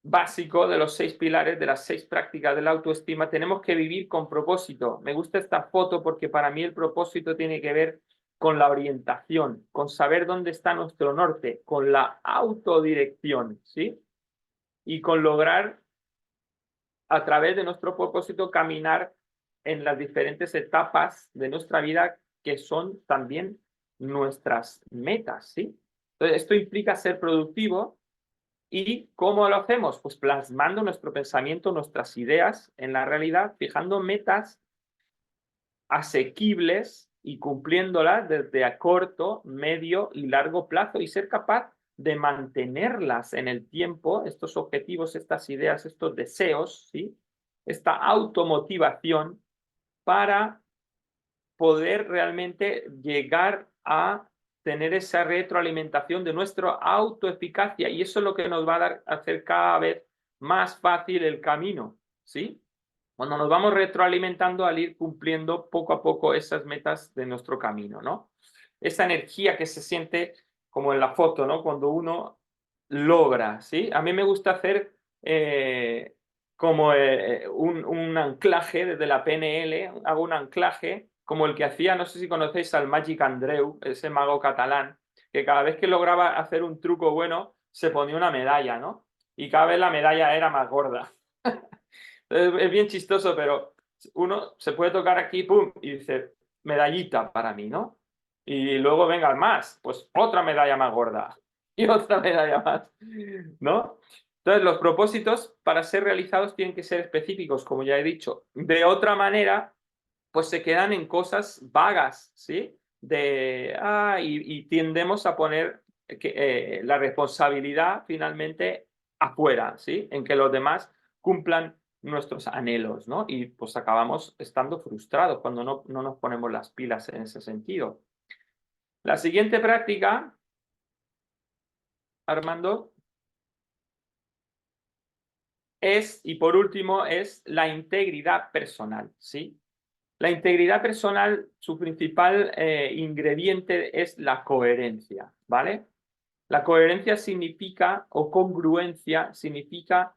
básico de los 6 pilares, de las 6 prácticas de la autoestima, tenemos que vivir con propósito. Me gusta esta foto porque para mí el propósito tiene que ver con la orientación, con saber dónde está nuestro norte, con la autodirección, ¿sí? Y con lograr a través de nuestro propósito caminar en las diferentes etapas de nuestra vida que son también nuestras metas, ¿sí? Entonces, esto implica ser productivo. ¿Y cómo lo hacemos? Pues plasmando nuestro pensamiento, nuestras ideas en la realidad, fijando metas asequibles y cumpliéndolas desde a corto, medio y largo plazo, y ser capaz de mantenerlas en el tiempo, estos objetivos, estas ideas, estos deseos, ¿sí? Esta automotivación para poder realmente llegar a tener esa retroalimentación de nuestra autoeficacia, y eso es lo que nos va a hacer cada vez más fácil el camino, ¿sí? Cuando nos vamos retroalimentando al ir cumpliendo poco a poco esas metas de nuestro camino, ¿no? Esa energía que se siente como en la foto, ¿no? Cuando uno logra, ¿sí? A mí me gusta hacer como un anclaje desde la PNL, hago un anclaje como el que hacía, no sé si conocéis al Magic Andreu, ese mago catalán, que cada vez que lograba hacer un truco bueno, se ponía una medalla, ¿no? Y cada vez la medalla era más gorda. Es bien chistoso, pero uno se puede tocar aquí, pum, y dice, medallita para mí, ¿no? Y luego venga más, pues otra medalla más gorda y otra medalla más, ¿no? Entonces, los propósitos para ser realizados tienen que ser específicos, como ya he dicho. De otra manera, pues se quedan en cosas vagas, ¿sí? Y tendemos a poner la responsabilidad finalmente afuera, ¿sí? En que los demás cumplan nuestros anhelos, ¿no? Y pues acabamos estando frustrados cuando no nos ponemos las pilas en ese sentido. La siguiente práctica, Armando, y por último, es la integridad personal, ¿sí? La integridad personal, su principal ingrediente es la coherencia, ¿vale? La coherencia significa, o congruencia, significa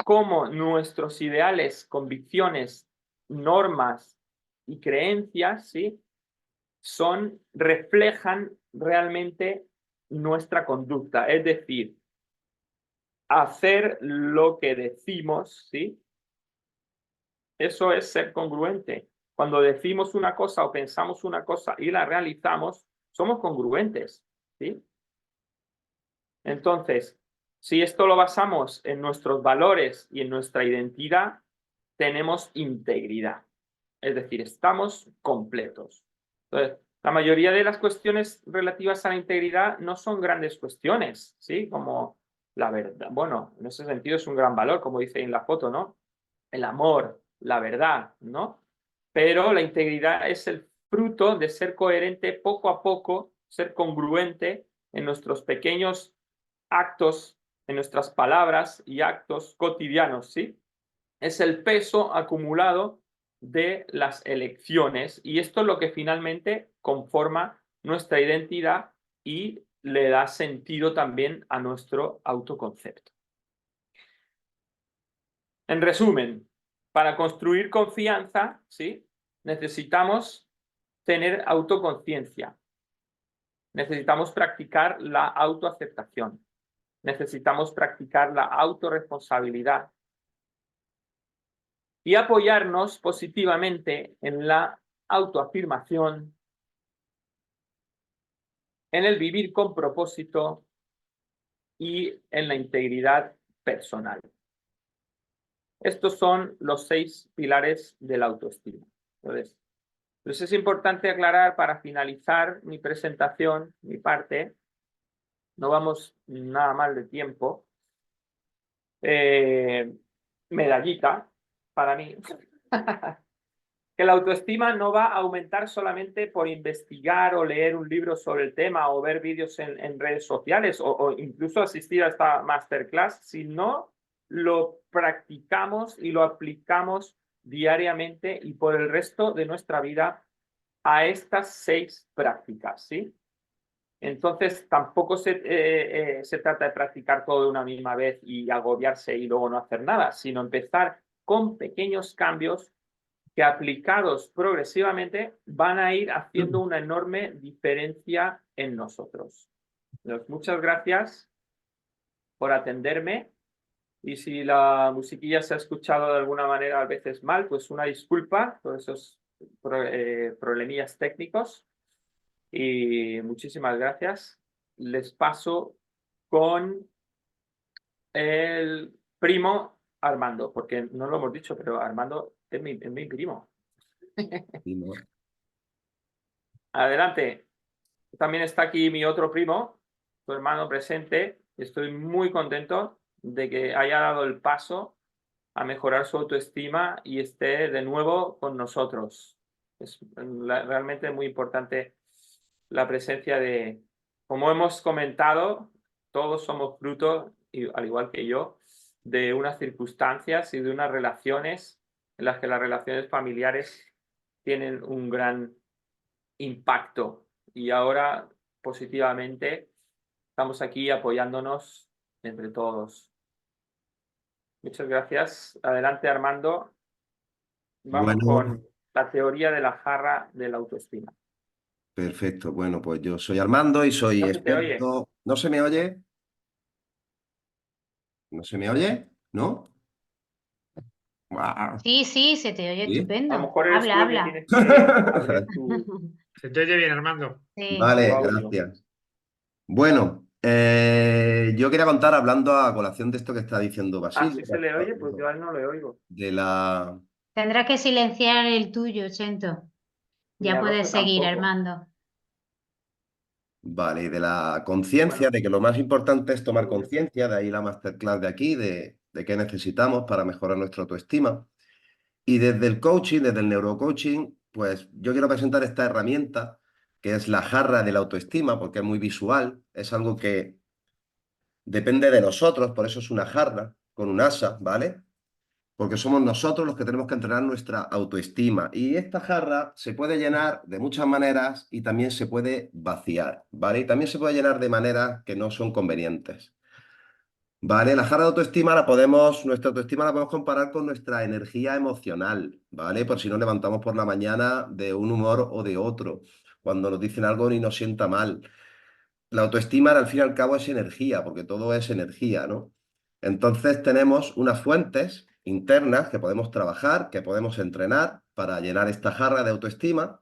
cómo nuestros ideales, convicciones, normas y creencias, ¿sí? Reflejan realmente nuestra conducta. Es decir, hacer lo que decimos, ¿sí? Eso es ser congruente. Cuando decimos una cosa o pensamos una cosa y la realizamos, somos congruentes, ¿sí? Entonces, si esto lo basamos en nuestros valores y en nuestra identidad, tenemos integridad. Es decir, estamos completos. Entonces, la mayoría de las cuestiones relativas a la integridad no son grandes cuestiones, ¿sí? Como la verdad. Bueno, en ese sentido es un gran valor, como dice en la foto, ¿no? El amor, la verdad, ¿no? Pero la integridad es el fruto de ser coherente poco a poco, ser congruente en nuestros pequeños actos, en nuestras palabras y actos cotidianos, ¿sí? Es el peso acumulado de las elecciones y esto es lo que finalmente conforma nuestra identidad y le da sentido también a nuestro autoconcepto. En resumen, para construir confianza, ¿sí? Necesitamos tener autoconciencia, necesitamos practicar la autoaceptación, necesitamos practicar la autorresponsabilidad y apoyarnos positivamente en la autoafirmación, en el vivir con propósito y en la integridad personal. Estos son los 6 pilares de la autoestima. Entonces es importante aclarar para finalizar mi presentación, mi parte, no vamos nada mal de tiempo, medallita para mí, que la autoestima no va a aumentar solamente por investigar o leer un libro sobre el tema o ver vídeos en redes sociales o incluso asistir a esta masterclass, sino lo practicamos y lo aplicamos diariamente y por el resto de nuestra vida a estas 6 prácticas, ¿sí? Entonces, tampoco se trata de practicar todo de una misma vez y agobiarse y luego no hacer nada, sino empezar con pequeños cambios que aplicados progresivamente van a ir haciendo una enorme diferencia en nosotros. Entonces, muchas gracias por atenderme y si la musiquilla se ha escuchado de alguna manera a veces mal, pues una disculpa por esos problemillas técnicos y muchísimas gracias. Les paso con el primo Armando, porque no lo hemos dicho, pero Armando es mi primo. Adelante. También está aquí mi otro primo, tu hermano presente. Estoy muy contento de que haya dado el paso a mejorar su autoestima y esté de nuevo con nosotros. Es realmente muy importante la presencia de, como hemos comentado, todos somos fruto, al igual que yo, de unas circunstancias y de unas relaciones en las que las relaciones familiares tienen un gran impacto y ahora positivamente estamos aquí apoyándonos entre todos. Muchas gracias. Adelante, Armando. Vamos Bueno, con la teoría de la jarra de la autoestima. perfecto. Bueno, pues yo soy Armando y soy ¿No se te oye? experto. ¿No se me oye? ¿No se me oye? ¿No? Guau. Sí, sí, se te oye ¿Sí? A lo estupendo. mejor eres tú Habla, el que habla. tienes que abrir Se te oye bien, Armando. Sí. tu Vale, audio. gracias. Bueno, yo quería contar, hablando a colación de esto que está diciendo Ah, Basilio, si se le oye, pues yo a él no le oigo. de la, Tendrás que silenciar el tuyo, Chento. Ni Ya a puedes Rosa seguir, tampoco. Armando. vale, de la conciencia, Bueno, de que lo más importante es tomar seguro. conciencia, de ahí la masterclass de aquí, de qué necesitamos para mejorar nuestra autoestima. Y desde el coaching, desde el neurocoaching, pues yo quiero presentar esta herramienta que es la jarra de la autoestima, porque es muy visual, es algo que depende de nosotros, por eso es una jarra con un asa, ¿vale? Porque somos nosotros los que tenemos que entrenar nuestra autoestima. Y esta jarra se puede llenar de muchas maneras y también se puede vaciar, ¿vale? Y también se puede llenar de maneras que no son convenientes. ¿Vale? La jarra de autoestima nuestra autoestima la podemos comparar con nuestra energía emocional, ¿vale? Por si nos levantamos por la mañana de un humor o de otro, cuando nos dicen algo ni nos sienta mal. La autoestima, al fin y al cabo, es energía, porque todo es energía, ¿no? Entonces tenemos unas fuentes internas que podemos trabajar, que podemos entrenar para llenar esta jarra de autoestima.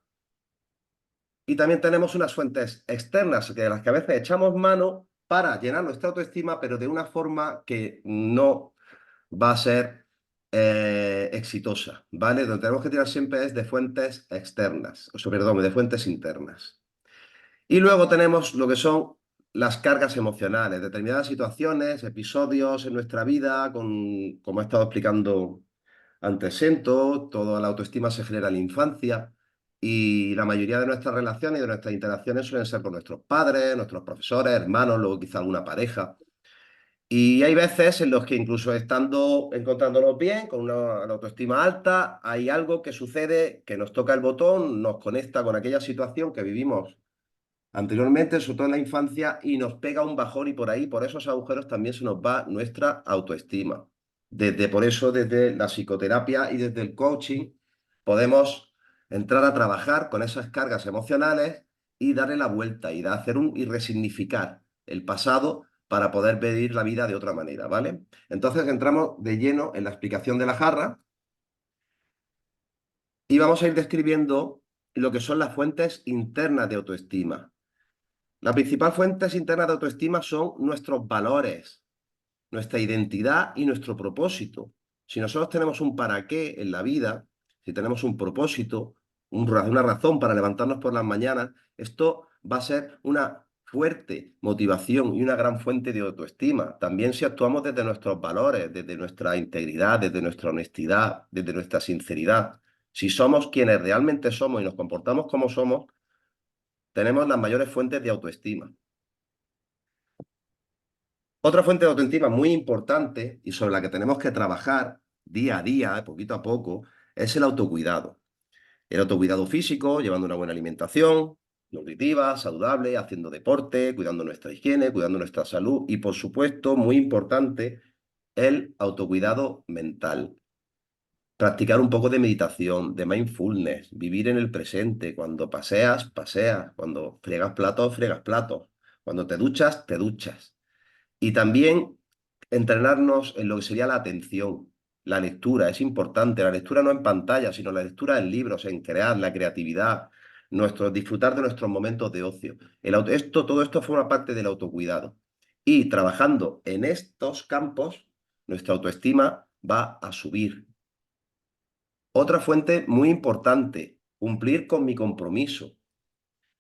Y también tenemos unas fuentes externas de las que a veces echamos mano para llenar nuestra autoestima, pero de una forma que no va a ser exitosa, ¿vale? Donde tenemos que tirar siempre es de fuentes externas, perdón, de fuentes internas. Y luego tenemos lo que son las cargas emocionales, determinadas situaciones, episodios en nuestra vida, como he estado explicando antes, toda la autoestima se genera en la infancia y la mayoría de nuestras relaciones y de nuestras interacciones suelen ser con nuestros padres, nuestros profesores, hermanos, luego quizá alguna pareja. Y hay veces en los que incluso encontrándonos bien, con una autoestima alta, hay algo que sucede que nos toca el botón, nos conecta con aquella situación que vivimos anteriormente, sobre todo en la infancia, y nos pega un bajón y por ahí, por esos agujeros también se nos va nuestra autoestima. Por eso, desde la psicoterapia y desde el coaching, podemos entrar a trabajar con esas cargas emocionales y darle la vuelta y resignificar el pasado para poder vivir la vida de otra manera, ¿vale? Entonces entramos de lleno en la explicación de la jarra y vamos a ir describiendo lo que son las fuentes internas de autoestima. La principal fuente interna de autoestima son nuestros valores, nuestra identidad y nuestro propósito. Si nosotros tenemos un para qué en la vida, si tenemos un propósito, una razón para levantarnos por las mañanas, esto va a ser una fuerte motivación y una gran fuente de autoestima. También si actuamos desde nuestros valores, desde nuestra integridad, desde nuestra honestidad, desde nuestra sinceridad, si somos quienes realmente somos y nos comportamos como somos, tenemos las mayores fuentes de autoestima. Otra fuente de autoestima muy importante y sobre la que tenemos que trabajar día a día, poquito a poco, es el autocuidado. El autocuidado físico, llevando una buena alimentación, nutritiva, saludable, haciendo deporte, cuidando nuestra higiene, cuidando nuestra salud y, por supuesto, muy importante, el autocuidado mental. Practicar un poco de meditación, de mindfulness, vivir en el presente. Cuando paseas, paseas. Cuando friegas platos, friegas platos. Cuando te duchas, te duchas. Y también entrenarnos en lo que sería la atención, la lectura. Es importante, la lectura no en pantalla, sino la lectura en libros, en crear, la creatividad, disfrutar de nuestros momentos de ocio. Todo esto forma parte del autocuidado. Y trabajando en estos campos, nuestra autoestima va a subir. Otra fuente muy importante, cumplir con mi compromiso.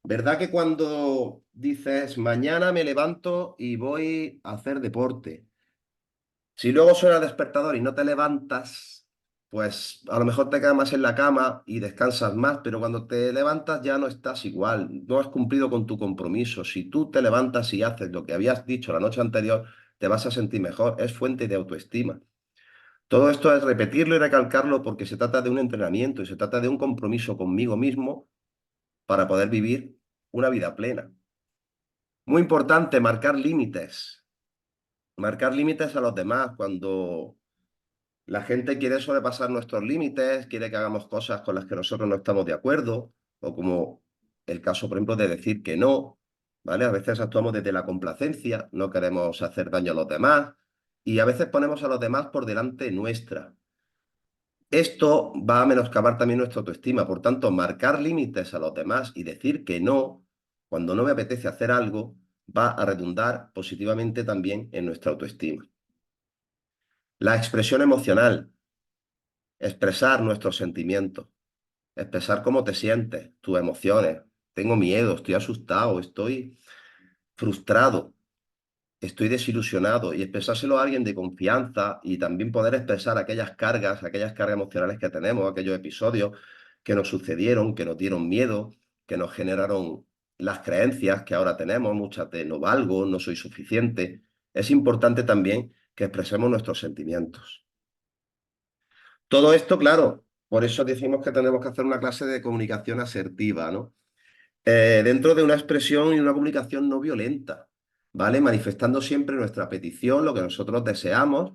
¿Verdad que cuando dices, mañana me levanto y voy a hacer deporte? Si luego suena el despertador y no te levantas, pues a lo mejor te quedas más en la cama y descansas más, pero cuando te levantas ya no estás igual, no has cumplido con tu compromiso. Si tú te levantas y haces lo que habías dicho la noche anterior, te vas a sentir mejor, es fuente de autoestima. Todo esto es repetirlo y recalcarlo porque se trata de un entrenamiento y se trata de un compromiso conmigo mismo para poder vivir una vida plena. Muy importante, marcar límites. Marcar límites a los demás cuando la gente quiere sobrepasar nuestros límites, quiere que hagamos cosas con las que nosotros no estamos de acuerdo, o como el caso, por ejemplo, de decir que no, ¿vale? A veces actuamos desde la complacencia, no queremos hacer daño a los demás, y a veces ponemos a los demás por delante nuestra. Esto va a menoscabar también nuestra autoestima, por tanto, marcar límites a los demás y decir que no, cuando no me apetece hacer algo, va a redundar positivamente también en nuestra autoestima. La expresión emocional, expresar nuestros sentimientos, expresar cómo te sientes, tus emociones. Tengo miedo, estoy asustado, estoy frustrado, estoy desilusionado y expresárselo a alguien de confianza y también poder expresar aquellas cargas emocionales que tenemos, aquellos episodios que nos sucedieron, que nos dieron miedo, que nos generaron las creencias que ahora tenemos, muchas de no valgo, no soy suficiente. Es importante también que expresemos nuestros sentimientos. Todo esto, claro, por eso decimos que tenemos que hacer una clase de comunicación asertiva, ¿no? Dentro de una expresión y una comunicación no violenta, ¿vale? Manifestando siempre nuestra petición, lo que nosotros deseamos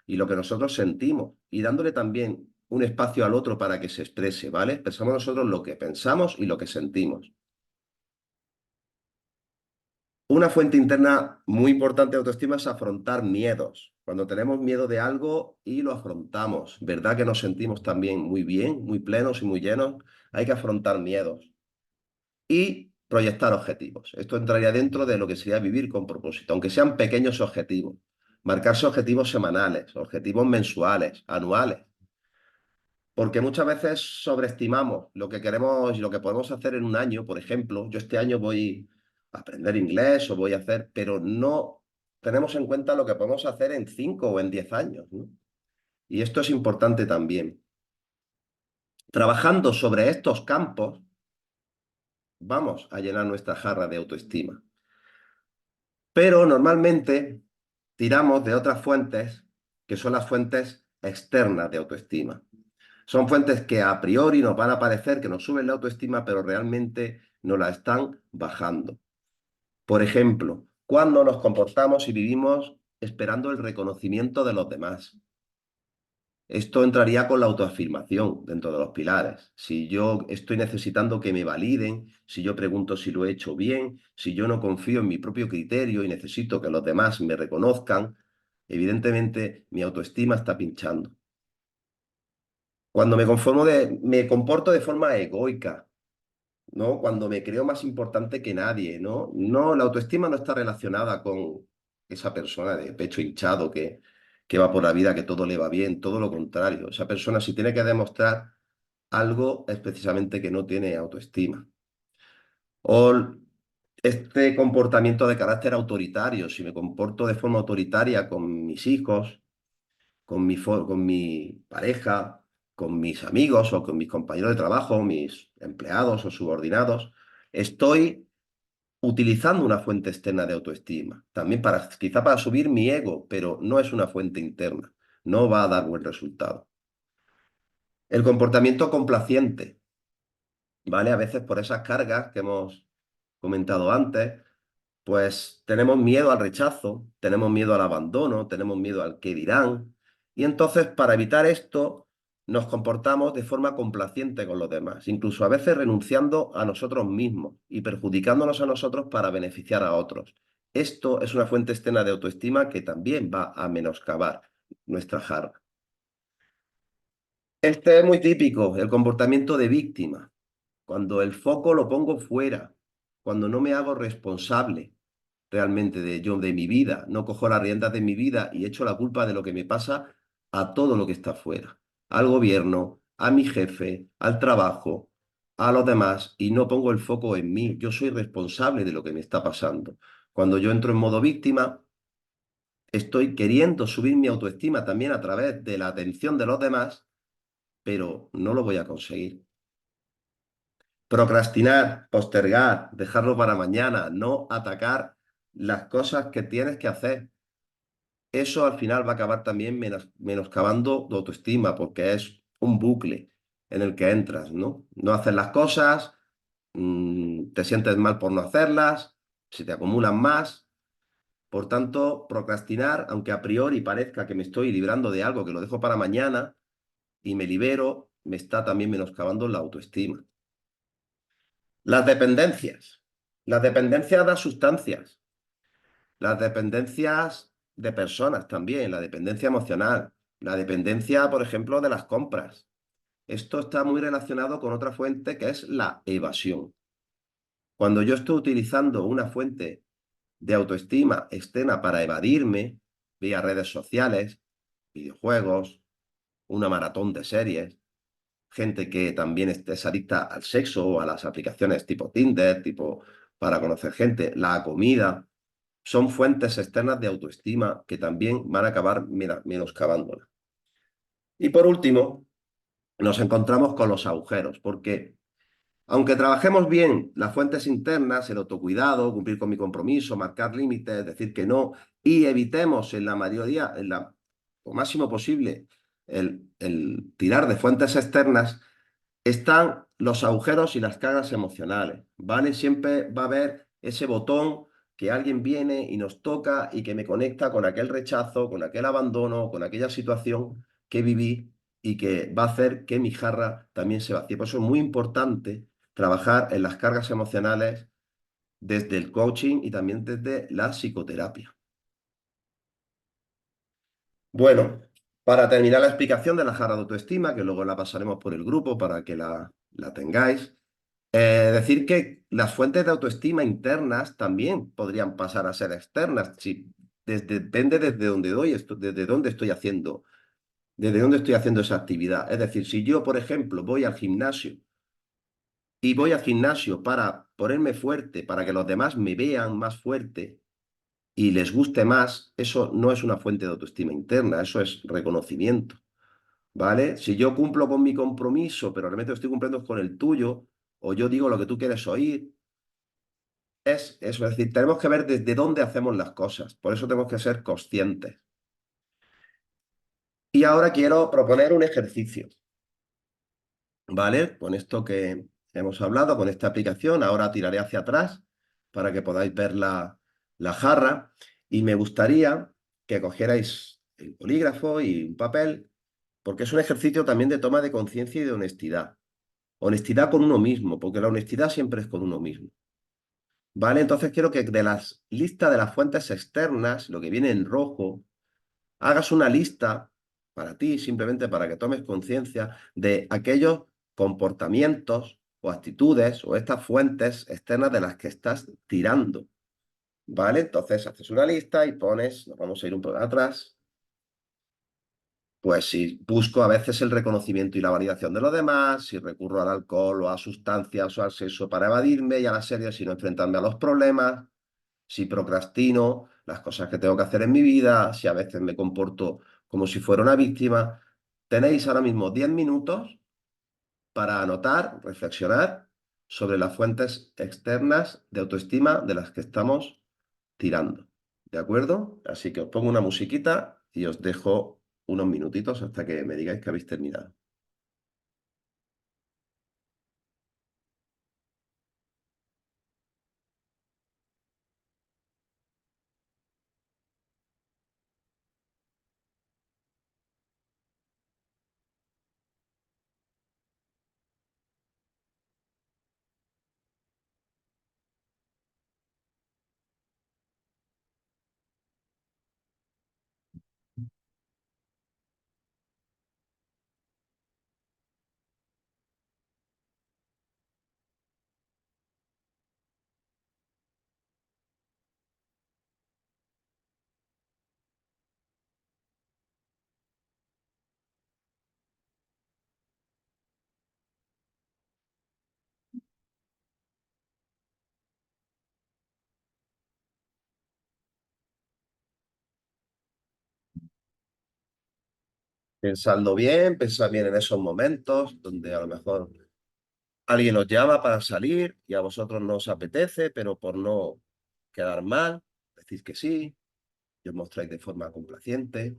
y lo que nosotros sentimos, y dándole también un espacio al otro para que se exprese, ¿vale? Expresamos nosotros lo que pensamos y lo que sentimos. Una fuente interna muy importante de autoestima es afrontar miedos. Cuando tenemos miedo de algo y lo afrontamos, ¿verdad que nos sentimos también muy bien, muy plenos y muy llenos? Hay que afrontar miedos. Y proyectar objetivos. Esto entraría dentro de lo que sería vivir con propósito, aunque sean pequeños objetivos. marcarse objetivos semanales, objetivos mensuales, anuales, porque muchas veces sobreestimamos lo que queremos y lo que podemos hacer en un año. Por ejemplo, yo este año voy a aprender inglés o voy a hacer, pero no tenemos en cuenta lo que podemos hacer en 5 o en 10 años, ¿no? Y esto es importante también. Trabajando sobre estos campos, vamos a llenar nuestra jarra de autoestima. Pero normalmente tiramos de otras fuentes que son las fuentes externas de autoestima. Son fuentes que a priori nos van a parecer que nos suben la autoestima, pero realmente nos la están bajando. Por ejemplo, cuando nos comportamos y vivimos esperando el reconocimiento de los demás. Esto entraría con la autoafirmación dentro de los pilares. Si yo estoy necesitando que me validen, si yo pregunto si lo he hecho bien, si yo no confío en mi propio criterio y necesito que los demás me reconozcan, evidentemente mi autoestima está pinchando. Cuando me comporto de forma egoica, ¿no? Cuando me creo más importante que nadie, ¿no? No, la autoestima no está relacionada con esa persona de pecho hinchado que va por la vida, que todo le va bien, todo lo contrario. Esa persona, si tiene que demostrar algo, es precisamente que no tiene autoestima. O este comportamiento de carácter autoritario, si me comporto de forma autoritaria con mis hijos, con mi pareja, con mis amigos o con mis compañeros de trabajo, mis empleados o subordinados, estoy utilizando una fuente externa de autoestima, también quizá para subir mi ego, pero no es una fuente interna, no va a dar buen resultado. El comportamiento complaciente, ¿vale? A veces por esas cargas que hemos comentado antes, pues tenemos miedo al rechazo, tenemos miedo al abandono, tenemos miedo al qué dirán. Y entonces, para evitar esto, nos comportamos de forma complaciente con los demás, incluso a veces renunciando a nosotros mismos y perjudicándonos a nosotros para beneficiar a otros. Esto es una fuente externa de autoestima que también va a menoscabar nuestra jarra. Este es muy típico, el comportamiento de víctima, cuando el foco lo pongo fuera, cuando no me hago responsable realmente de mi vida, no cojo las riendas de mi vida y echo la culpa de lo que me pasa a todo lo que está fuera, al gobierno, a mi jefe, al trabajo, a los demás, y no pongo el foco en mí. Yo soy responsable de lo que me está pasando. Cuando yo entro en modo víctima, estoy queriendo subir mi autoestima también a través de la atención de los demás, pero no lo voy a conseguir. Procrastinar, postergar, dejarlo para mañana, no atacar las cosas que tienes que hacer. Eso al final va a acabar también menoscabando tu autoestima, porque es un bucle en el que entras, ¿no? No haces las cosas, te sientes mal por no hacerlas, se te acumulan más. Por tanto, procrastinar, aunque a priori parezca que me estoy librando de algo que lo dejo para mañana y me libero, me está también menoscabando la autoestima. Las dependencias. Las dependencias de sustancias. Las dependencias de personas también. La dependencia emocional. La dependencia, por ejemplo, de las compras. Esto está muy relacionado con otra fuente que es la evasión. Cuando yo estoy utilizando una fuente de autoestima externa para evadirme, vía redes sociales, videojuegos, una maratón de series, gente que también es adicta al sexo o a las aplicaciones tipo Tinder, tipo para conocer gente, la comida, son fuentes externas de autoestima que también van a acabar menoscabándola. Y por último, nos encontramos con los agujeros, porque aunque trabajemos bien las fuentes internas, el autocuidado, cumplir con mi compromiso, marcar límites, decir que no, y evitemos en la mayoría, lo máximo posible, el tirar de fuentes externas, están los agujeros y las cargas emocionales, ¿vale? Siempre va a haber ese botón que alguien viene y nos toca y que me conecta con aquel rechazo, con aquel abandono, con aquella situación que viví y que va a hacer que mi jarra también se vacíe. Por eso es muy importante trabajar en las cargas emocionales desde el coaching y también desde la psicoterapia. Bueno, para terminar la explicación de la jarra de autoestima, que luego la pasaremos por el grupo para que la tengáis, decir que las fuentes de autoestima internas también podrían pasar a ser externas. Si depende desde dónde doy esto, desde dónde estoy haciendo esa actividad. Es decir, si yo, por ejemplo, voy al gimnasio y voy al gimnasio para ponerme fuerte, para que los demás me vean más fuerte y les guste más, eso no es una fuente de autoestima interna, eso es reconocimiento, ¿vale? Si yo cumplo con mi compromiso, pero realmente estoy cumpliendo con el tuyo, o yo digo lo que tú quieres oír, es eso. Es decir, tenemos que ver desde dónde hacemos las cosas, por eso tenemos que ser conscientes. Y ahora quiero proponer un ejercicio, ¿vale? Con esto que hemos hablado, con esta aplicación, ahora tiraré hacia atrás para que podáis ver la jarra y me gustaría que cogierais el bolígrafo y un papel, porque es un ejercicio también de toma de conciencia y de honestidad. Honestidad con uno mismo, porque la honestidad siempre es con uno mismo. ¿Vale? Entonces quiero que de las listas de las fuentes externas, lo que viene en rojo, hagas una lista para ti, simplemente para que tomes conciencia de aquellos comportamientos o actitudes o estas fuentes externas de las que estás tirando. ¿Vale? Entonces haces una lista y pones, nos vamos a ir un poco atrás, pues si busco a veces el reconocimiento y la validación de los demás, si recurro al alcohol o a sustancias o al sexo para evadirme y a las series, sino enfrentarme a los problemas, si procrastino las cosas que tengo que hacer en mi vida, si a veces me comporto como si fuera una víctima. Tenéis ahora mismo 10 minutos para anotar, reflexionar sobre las fuentes externas de autoestima de las que estamos tirando. ¿De acuerdo? Así que os pongo una musiquita y os dejo unos minutitos hasta que me digáis que habéis terminado. Pensadlo bien, pensad bien en esos momentos donde a lo mejor alguien os llama para salir y a vosotros no os apetece, pero por no quedar mal, decís que sí y os mostráis de forma complaciente.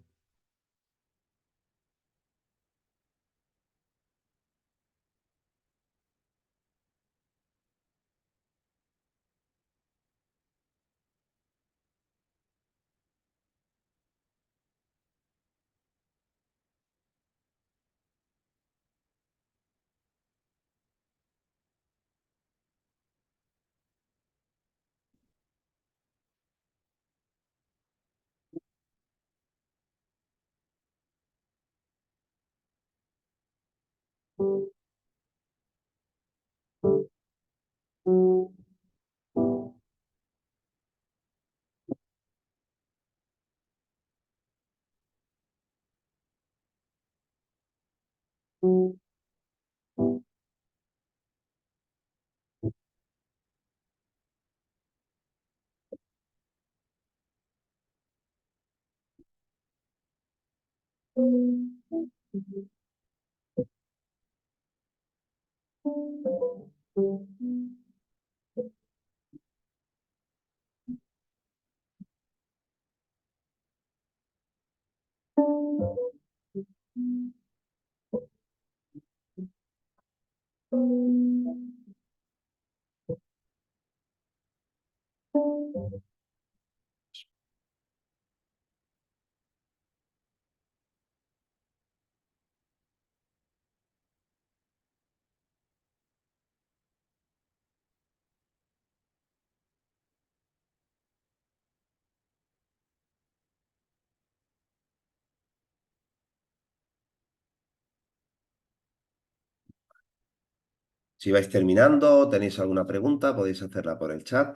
Si vais terminando, tenéis alguna pregunta, podéis hacerla por el chat.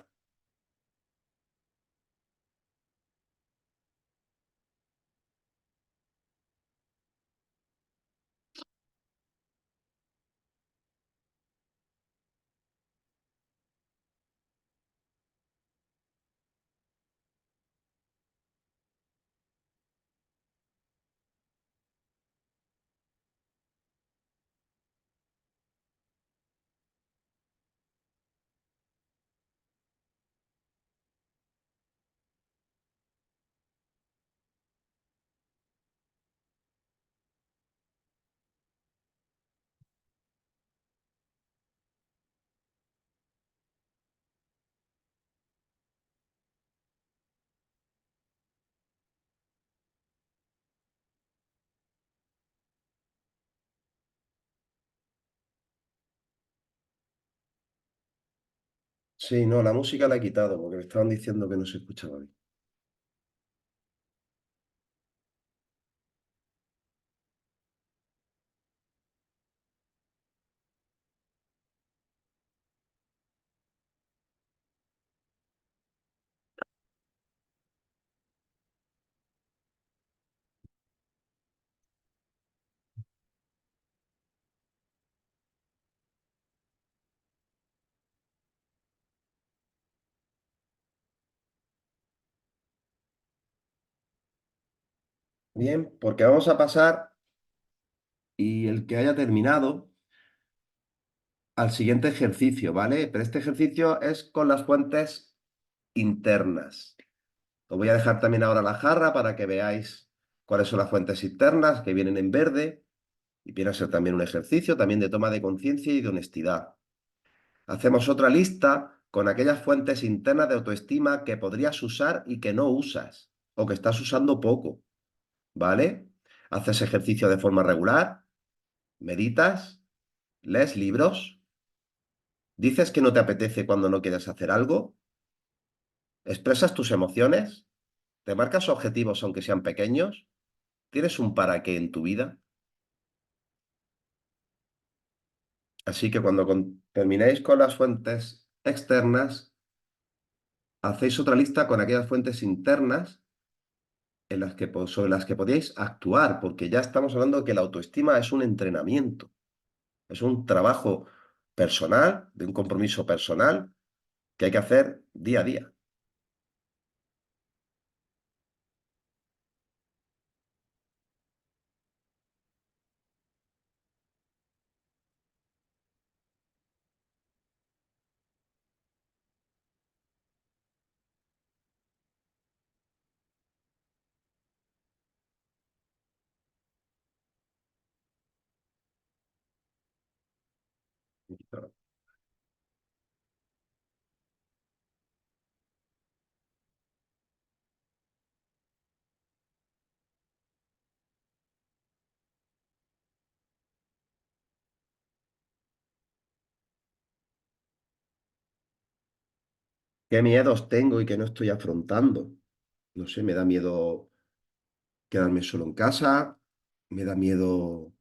Sí, no, la música la he quitado porque me estaban diciendo que no se escuchaba bien. Bien, porque vamos a pasar y el que haya terminado al siguiente ejercicio, ¿vale? Pero este ejercicio es con las fuentes internas. Os voy a dejar también ahora la jarra para que veáis cuáles son las fuentes internas que vienen en verde y viene a ser también un ejercicio también de toma de conciencia y de honestidad. Hacemos otra lista con aquellas fuentes internas de autoestima que podrías usar y que no usas o que estás usando poco, ¿vale? Haces ejercicio de forma regular, meditas, lees libros, dices que no te apetece cuando no quieres hacer algo, expresas tus emociones, te marcas objetivos aunque sean pequeños, tienes un para qué en tu vida. Así que cuando terminéis con las fuentes externas, hacéis otra lista con aquellas fuentes internas en las que, sobre las que podíais actuar, porque ya estamos hablando de que la autoestima es un entrenamiento, es un trabajo personal, de un compromiso personal que hay que hacer día a día. ¿Qué miedos tengo y que no estoy afrontando? No sé, me da miedo quedarme solo en casa, me da miedo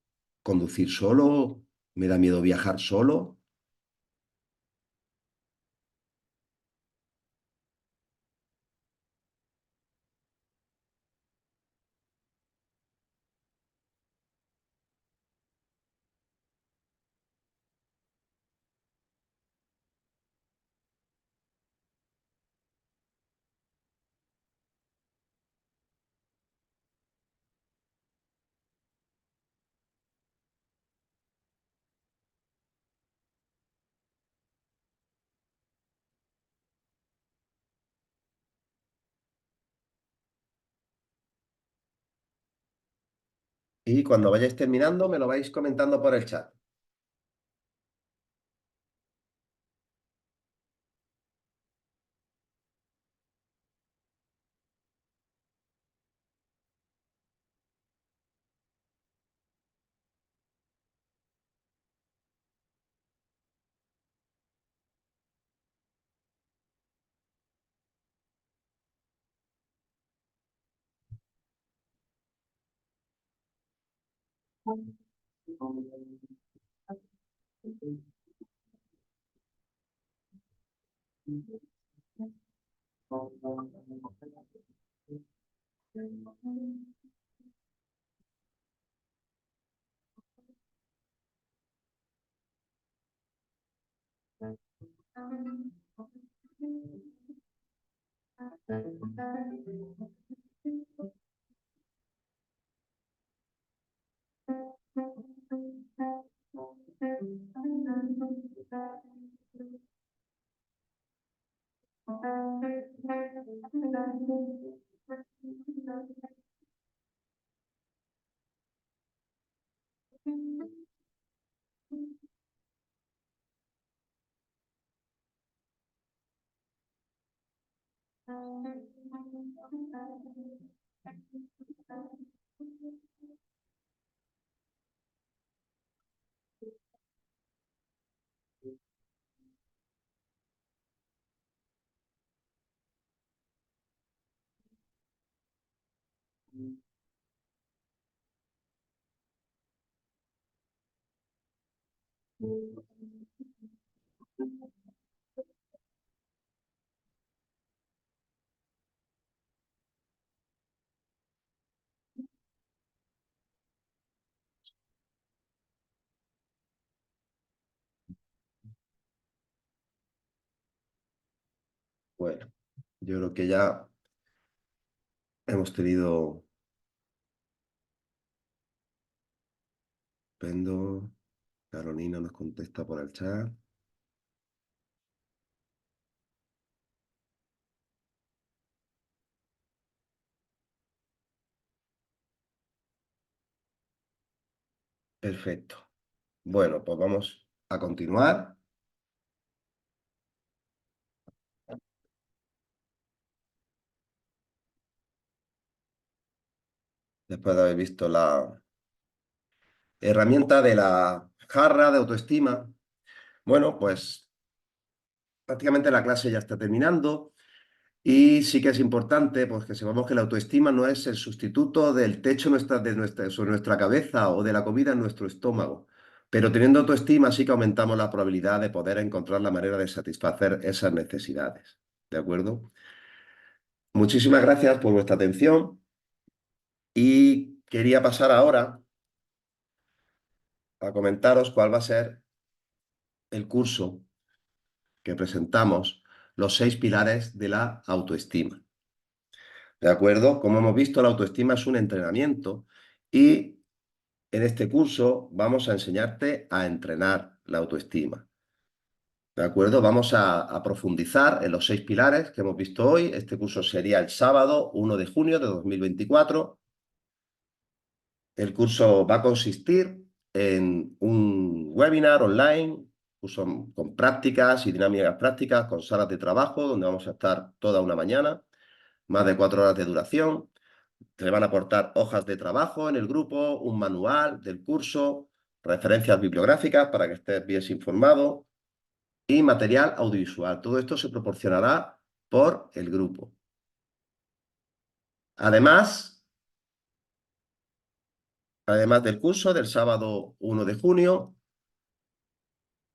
conducir solo, me da miedo viajar solo. Y cuando vayáis terminando, me lo vais comentando por el chat. Bueno, yo creo que ya hemos tenido... Pendo, Carolina nos contesta por el chat. Perfecto. Bueno, pues vamos a continuar. Después de haber visto la herramienta de la jarra de autoestima, bueno, pues prácticamente la clase ya está terminando y sí que es importante pues, que sepamos que la autoestima no es el sustituto del techo sobre nuestra cabeza o de la comida en nuestro estómago. Pero teniendo autoestima sí que aumentamos la probabilidad de poder encontrar la manera de satisfacer esas necesidades. ¿De acuerdo? Muchísimas gracias por vuestra atención y quería pasar ahora a comentaros cuál va a ser el curso que presentamos, los 6 pilares de la autoestima. ¿De acuerdo? Como hemos visto, la autoestima es un entrenamiento y en este curso vamos a enseñarte a entrenar la autoestima. ¿De acuerdo? Vamos a profundizar en los 6 pilares que hemos visto hoy. Este curso sería el sábado 1 de junio de 2024. El curso va a consistir en un webinar online, curso con prácticas y dinámicas prácticas, con salas de trabajo, donde vamos a estar toda una mañana, más de 4 horas de duración. Te van a aportar hojas de trabajo en el grupo, un manual del curso, referencias bibliográficas para que estés bien informado y material audiovisual. Todo esto se proporcionará por el grupo. Además del curso del sábado 1 de junio,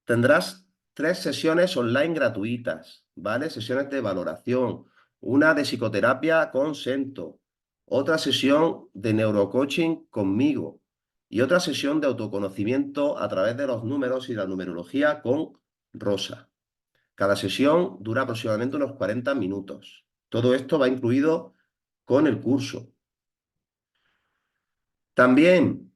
tendrás 3 sesiones online gratuitas, ¿vale? Sesiones de valoración, una de psicoterapia con Sento, otra sesión de neurocoaching conmigo y otra sesión de autoconocimiento a través de los números y la numerología con Rosa. Cada sesión dura aproximadamente unos 40 minutos. Todo esto va incluido con el curso. También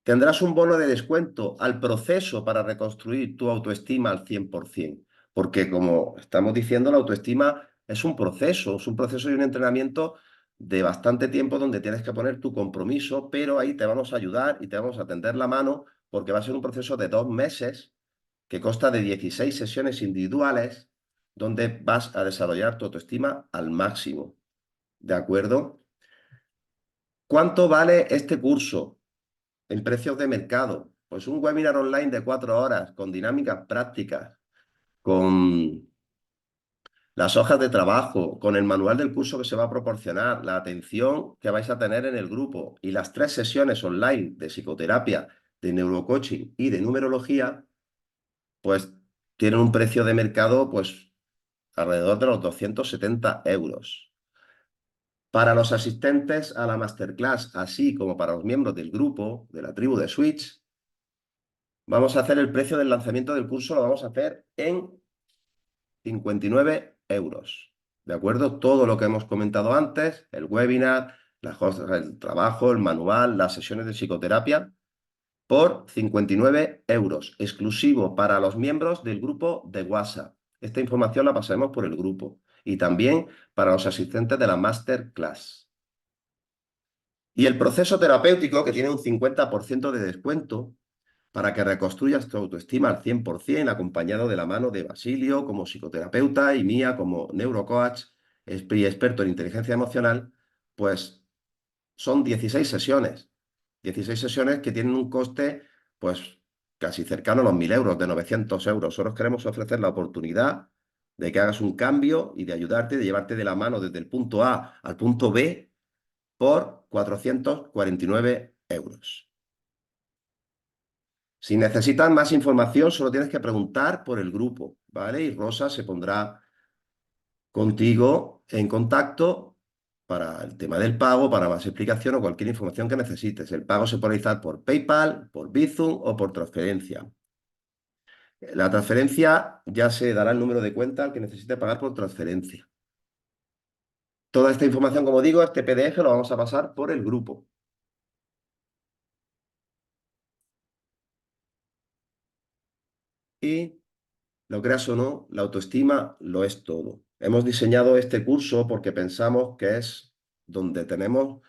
tendrás un bono de descuento al proceso para reconstruir tu autoestima al 100%, porque como estamos diciendo, la autoestima es un proceso y un entrenamiento de bastante tiempo donde tienes que poner tu compromiso, pero ahí te vamos a ayudar y te vamos a tender la mano porque va a ser un proceso de 2 meses que consta de 16 sesiones individuales donde vas a desarrollar tu autoestima al máximo. ¿De acuerdo? ¿Cuánto vale este curso? En precios de mercado, pues un webinar online de 4 horas con dinámicas prácticas, con las hojas de trabajo, con el manual del curso que se va a proporcionar, la atención que vais a tener en el grupo y las 3 sesiones online de psicoterapia, de neurocoaching y de numerología, pues tienen un precio de mercado pues alrededor de los 270 euros. Para los asistentes a la masterclass, así como para los miembros del grupo de la tribu de Switch, vamos a hacer el precio del lanzamiento del curso, lo vamos a hacer en 59 euros. ¿De acuerdo? Todo lo que hemos comentado antes, el webinar, el trabajo, el manual, las sesiones de psicoterapia, por 59 euros, exclusivo para los miembros del grupo de WhatsApp. Esta información la pasaremos por el grupo y también para los asistentes de la masterclass. Y el proceso terapéutico, que tiene un 50% de descuento, para que reconstruyas tu autoestima al 100%, acompañado de la mano de Basilio como psicoterapeuta y mía como neurocoach y experto en inteligencia emocional, pues son 16 sesiones. 16 sesiones que tienen un coste pues casi cercano a los 1.000 euros, de 900 euros. Solo queremos ofrecer la oportunidad de que hagas un cambio y de ayudarte, de llevarte de la mano desde el punto A al punto B por 449 euros. Si necesitas más información, solo tienes que preguntar por el grupo, ¿vale? Y Rosa se pondrá contigo en contacto para el tema del pago, para más explicación o cualquier información que necesites. El pago se puede realizar por PayPal, por Bizum o por transferencia. La transferencia ya se dará el número de cuenta al que necesite pagar por transferencia. Toda esta información, como digo, este PDF lo vamos a pasar por el grupo. Y, lo creas o no, la autoestima lo es todo. Hemos diseñado este curso porque pensamos que es donde tenemos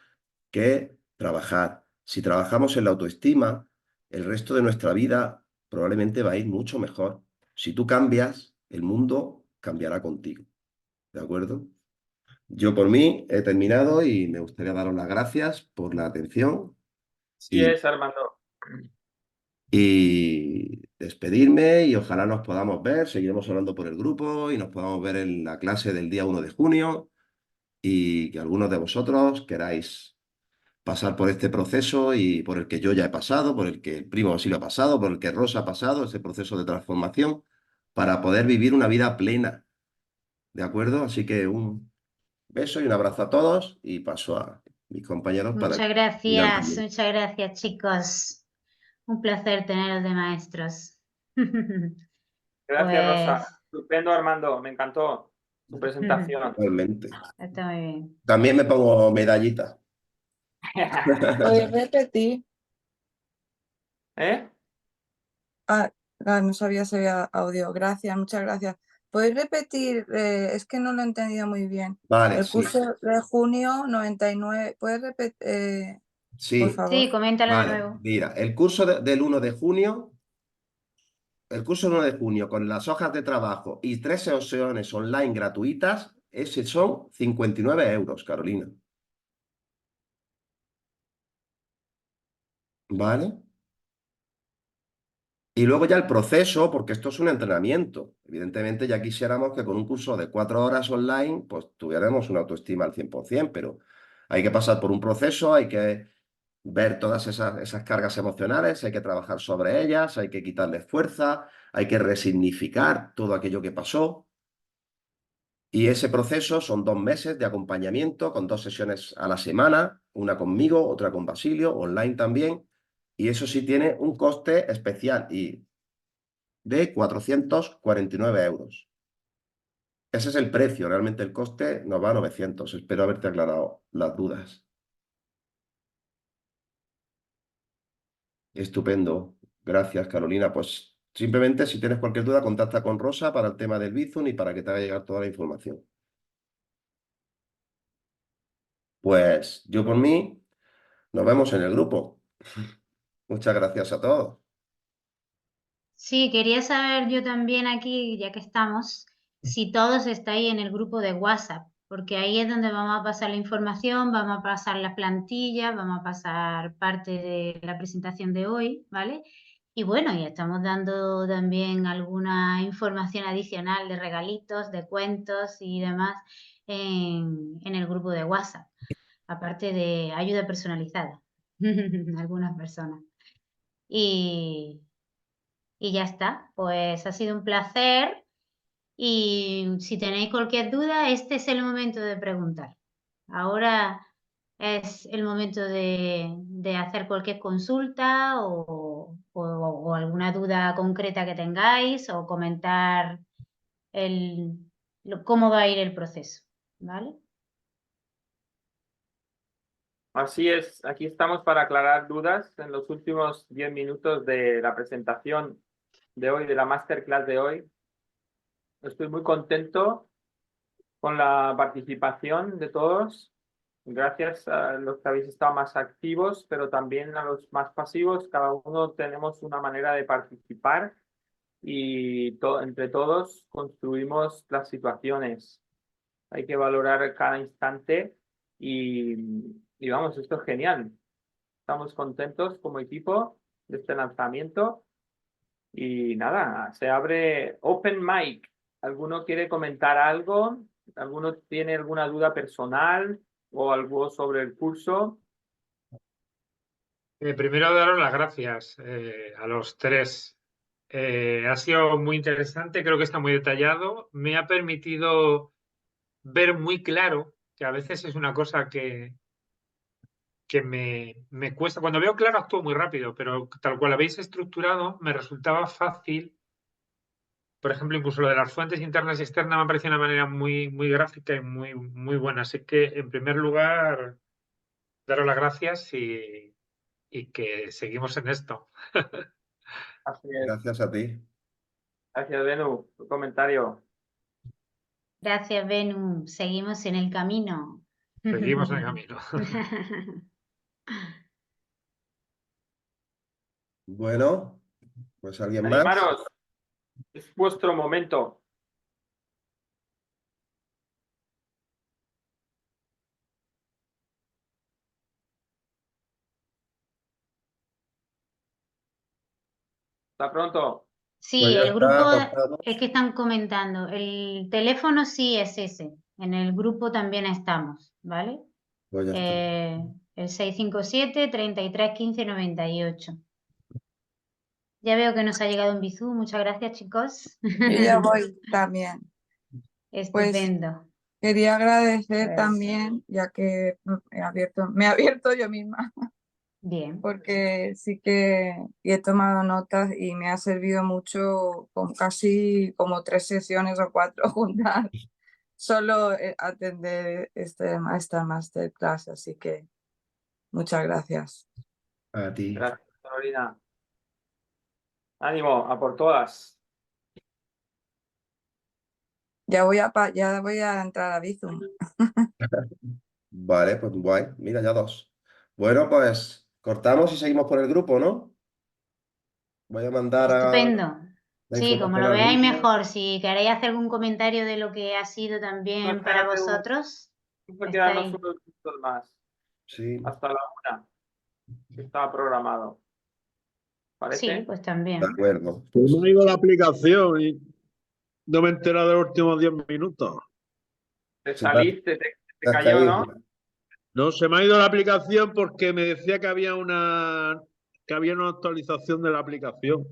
que trabajar. Si trabajamos en la autoestima, el resto de nuestra vida probablemente va a ir mucho mejor. Si tú cambias, el mundo cambiará contigo. ¿De acuerdo? Yo por mí he terminado y me gustaría daros las gracias por la atención Sí y, es, Armando. y despedirme y ojalá nos podamos ver. Seguiremos hablando por el grupo y nos podamos ver en la clase del día 1 de junio y que algunos de vosotros queráis pasar por este proceso y por el que yo ya he pasado, por el que el primo Basilio ha pasado, por el que Rosa ha pasado, ese proceso de transformación, para poder vivir una vida plena. ¿De acuerdo? Así que un beso y un abrazo a todos y paso a mis compañeros para que digan también. Muchas gracias, chicos. Un placer teneros de maestros. Gracias, Pues Rosa. Estupendo, Armando. Me encantó tu presentación. Igualmente. está muy bien. También me pongo medallita. ¿Podéis repetir? ¿Eh? No sabía si había audio. Gracias, muchas gracias. ¿Podéis repetir? Es que no lo he entendido muy bien. Vale, El sí, curso de junio 99. ¿Puedes repetir, por sí. favor? Sí, coméntalo de Vale, nuevo. mira, el curso del 1 de junio, el curso del 1 de junio con las hojas de trabajo y 3 sesiones online gratuitas, ese son 59 euros, Carolina. ¿Vale? Y luego ya el proceso, porque esto es un entrenamiento. Evidentemente ya quisiéramos que con un curso de 4 horas online, pues tuviéramos una autoestima al 100%, pero hay que pasar por un proceso, hay que ver todas esas cargas emocionales, hay que trabajar sobre ellas, hay que quitarles fuerza, hay que resignificar todo aquello que pasó. Y ese proceso son 2 meses de acompañamiento con 2 sesiones a la semana, una conmigo, otra con Basilio, online también. Y eso sí tiene un coste especial y de 449 euros. Ese es el precio, realmente el coste nos va a 900. Espero haberte aclarado las dudas. Estupendo. Gracias, Carolina. Pues simplemente si tienes cualquier duda, contacta con Rosa para el tema del Bizum y para que te haga llegar toda la información. Pues yo por mí, nos vemos en el grupo. Muchas gracias a todos. Sí, quería saber yo también aquí, ya que estamos, si todos estáis en el grupo de WhatsApp, porque ahí es donde vamos a pasar la información, vamos a pasar las plantillas, vamos a pasar parte de la presentación de hoy, ¿vale? Y bueno, y estamos dando también alguna información adicional de regalitos, de cuentos y demás en el grupo de WhatsApp, aparte de ayuda personalizada, algunas personas. Y ya está, pues ha sido un placer y si tenéis cualquier duda, este es el momento de preguntar. Ahora es el momento de hacer cualquier consulta o alguna duda concreta que tengáis o comentar cómo va a ir el proceso, ¿vale? Así es, aquí estamos para aclarar dudas en los últimos 10 minutos de la presentación de hoy, de la masterclass de hoy. Estoy muy contento con la participación de todos. Gracias a los que habéis estado más activos, pero también a los más pasivos. Cada uno tenemos una manera de participar y entre todos construimos las situaciones. Hay que valorar cada instante y vamos, esto es genial. Estamos contentos como equipo de este lanzamiento y nada, se abre Open Mic. ¿Alguno quiere comentar algo? ¿Alguno tiene alguna duda personal o algo sobre el curso? Primero daros las gracias a los tres. Ha sido muy interesante, creo que está muy detallado. Me ha permitido ver muy claro, que a veces es una cosa que me cuesta. Cuando veo claro actúo muy rápido, pero tal cual habéis estructurado, me resultaba fácil. Por ejemplo, incluso lo de las fuentes internas y externas me parece una manera muy gráfica y muy buena. Así que, en primer lugar, daros las gracias y que seguimos en esto. Así es. Gracias a ti. Gracias, Benu. Tu comentario. Gracias, Benu. Seguimos en el camino. Seguimos en el camino. Bueno, pues alguien más. Animaros. Es vuestro momento. Hasta pronto. Sí, Pues ya el grupo está, cortado. es que están comentando. El teléfono sí es ese. En el grupo también estamos, ¿vale? Pues ya está. El 657-3315-98. Ya veo que nos ha llegado un bizú. Muchas gracias, chicos. Yo ya voy también. Pues Estupendo. quería agradecer Pues, también, ya que me he abierto yo misma, bien. porque sí que y he tomado notas y me ha servido mucho con casi como 3 sesiones o 4 juntas, solo atender esta masterclass, así que muchas gracias. A ti. Gracias, Carolina. Ánimo, a por todas. Ya voy a entrar a Bizum. Vale, pues guay. Mira, ya 2. Bueno, pues cortamos y seguimos por el grupo, ¿no? Voy a mandar Estupendo. la Sí, como información lo al veáis grupo. mejor. Si queréis hacer algún comentario de lo que ha sido también para vosotros, Vamos a quedarnos estáis. unos minutos más. Sí. Hasta la 1. Que estaba programado. Sí, ¿Parece? pues De también. acuerdo. Se me ha ido la aplicación y no me he enterado de los últimos 10 minutos. Te Se te ha- saliste, te te has cayó, caído. ¿no? No, se me ha ido la aplicación porque me decía que había una actualización de la aplicación.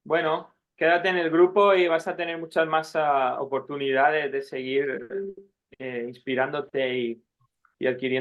Bueno, quédate en el grupo y vas a tener muchas más oportunidades de seguir inspirándote y adquiriendo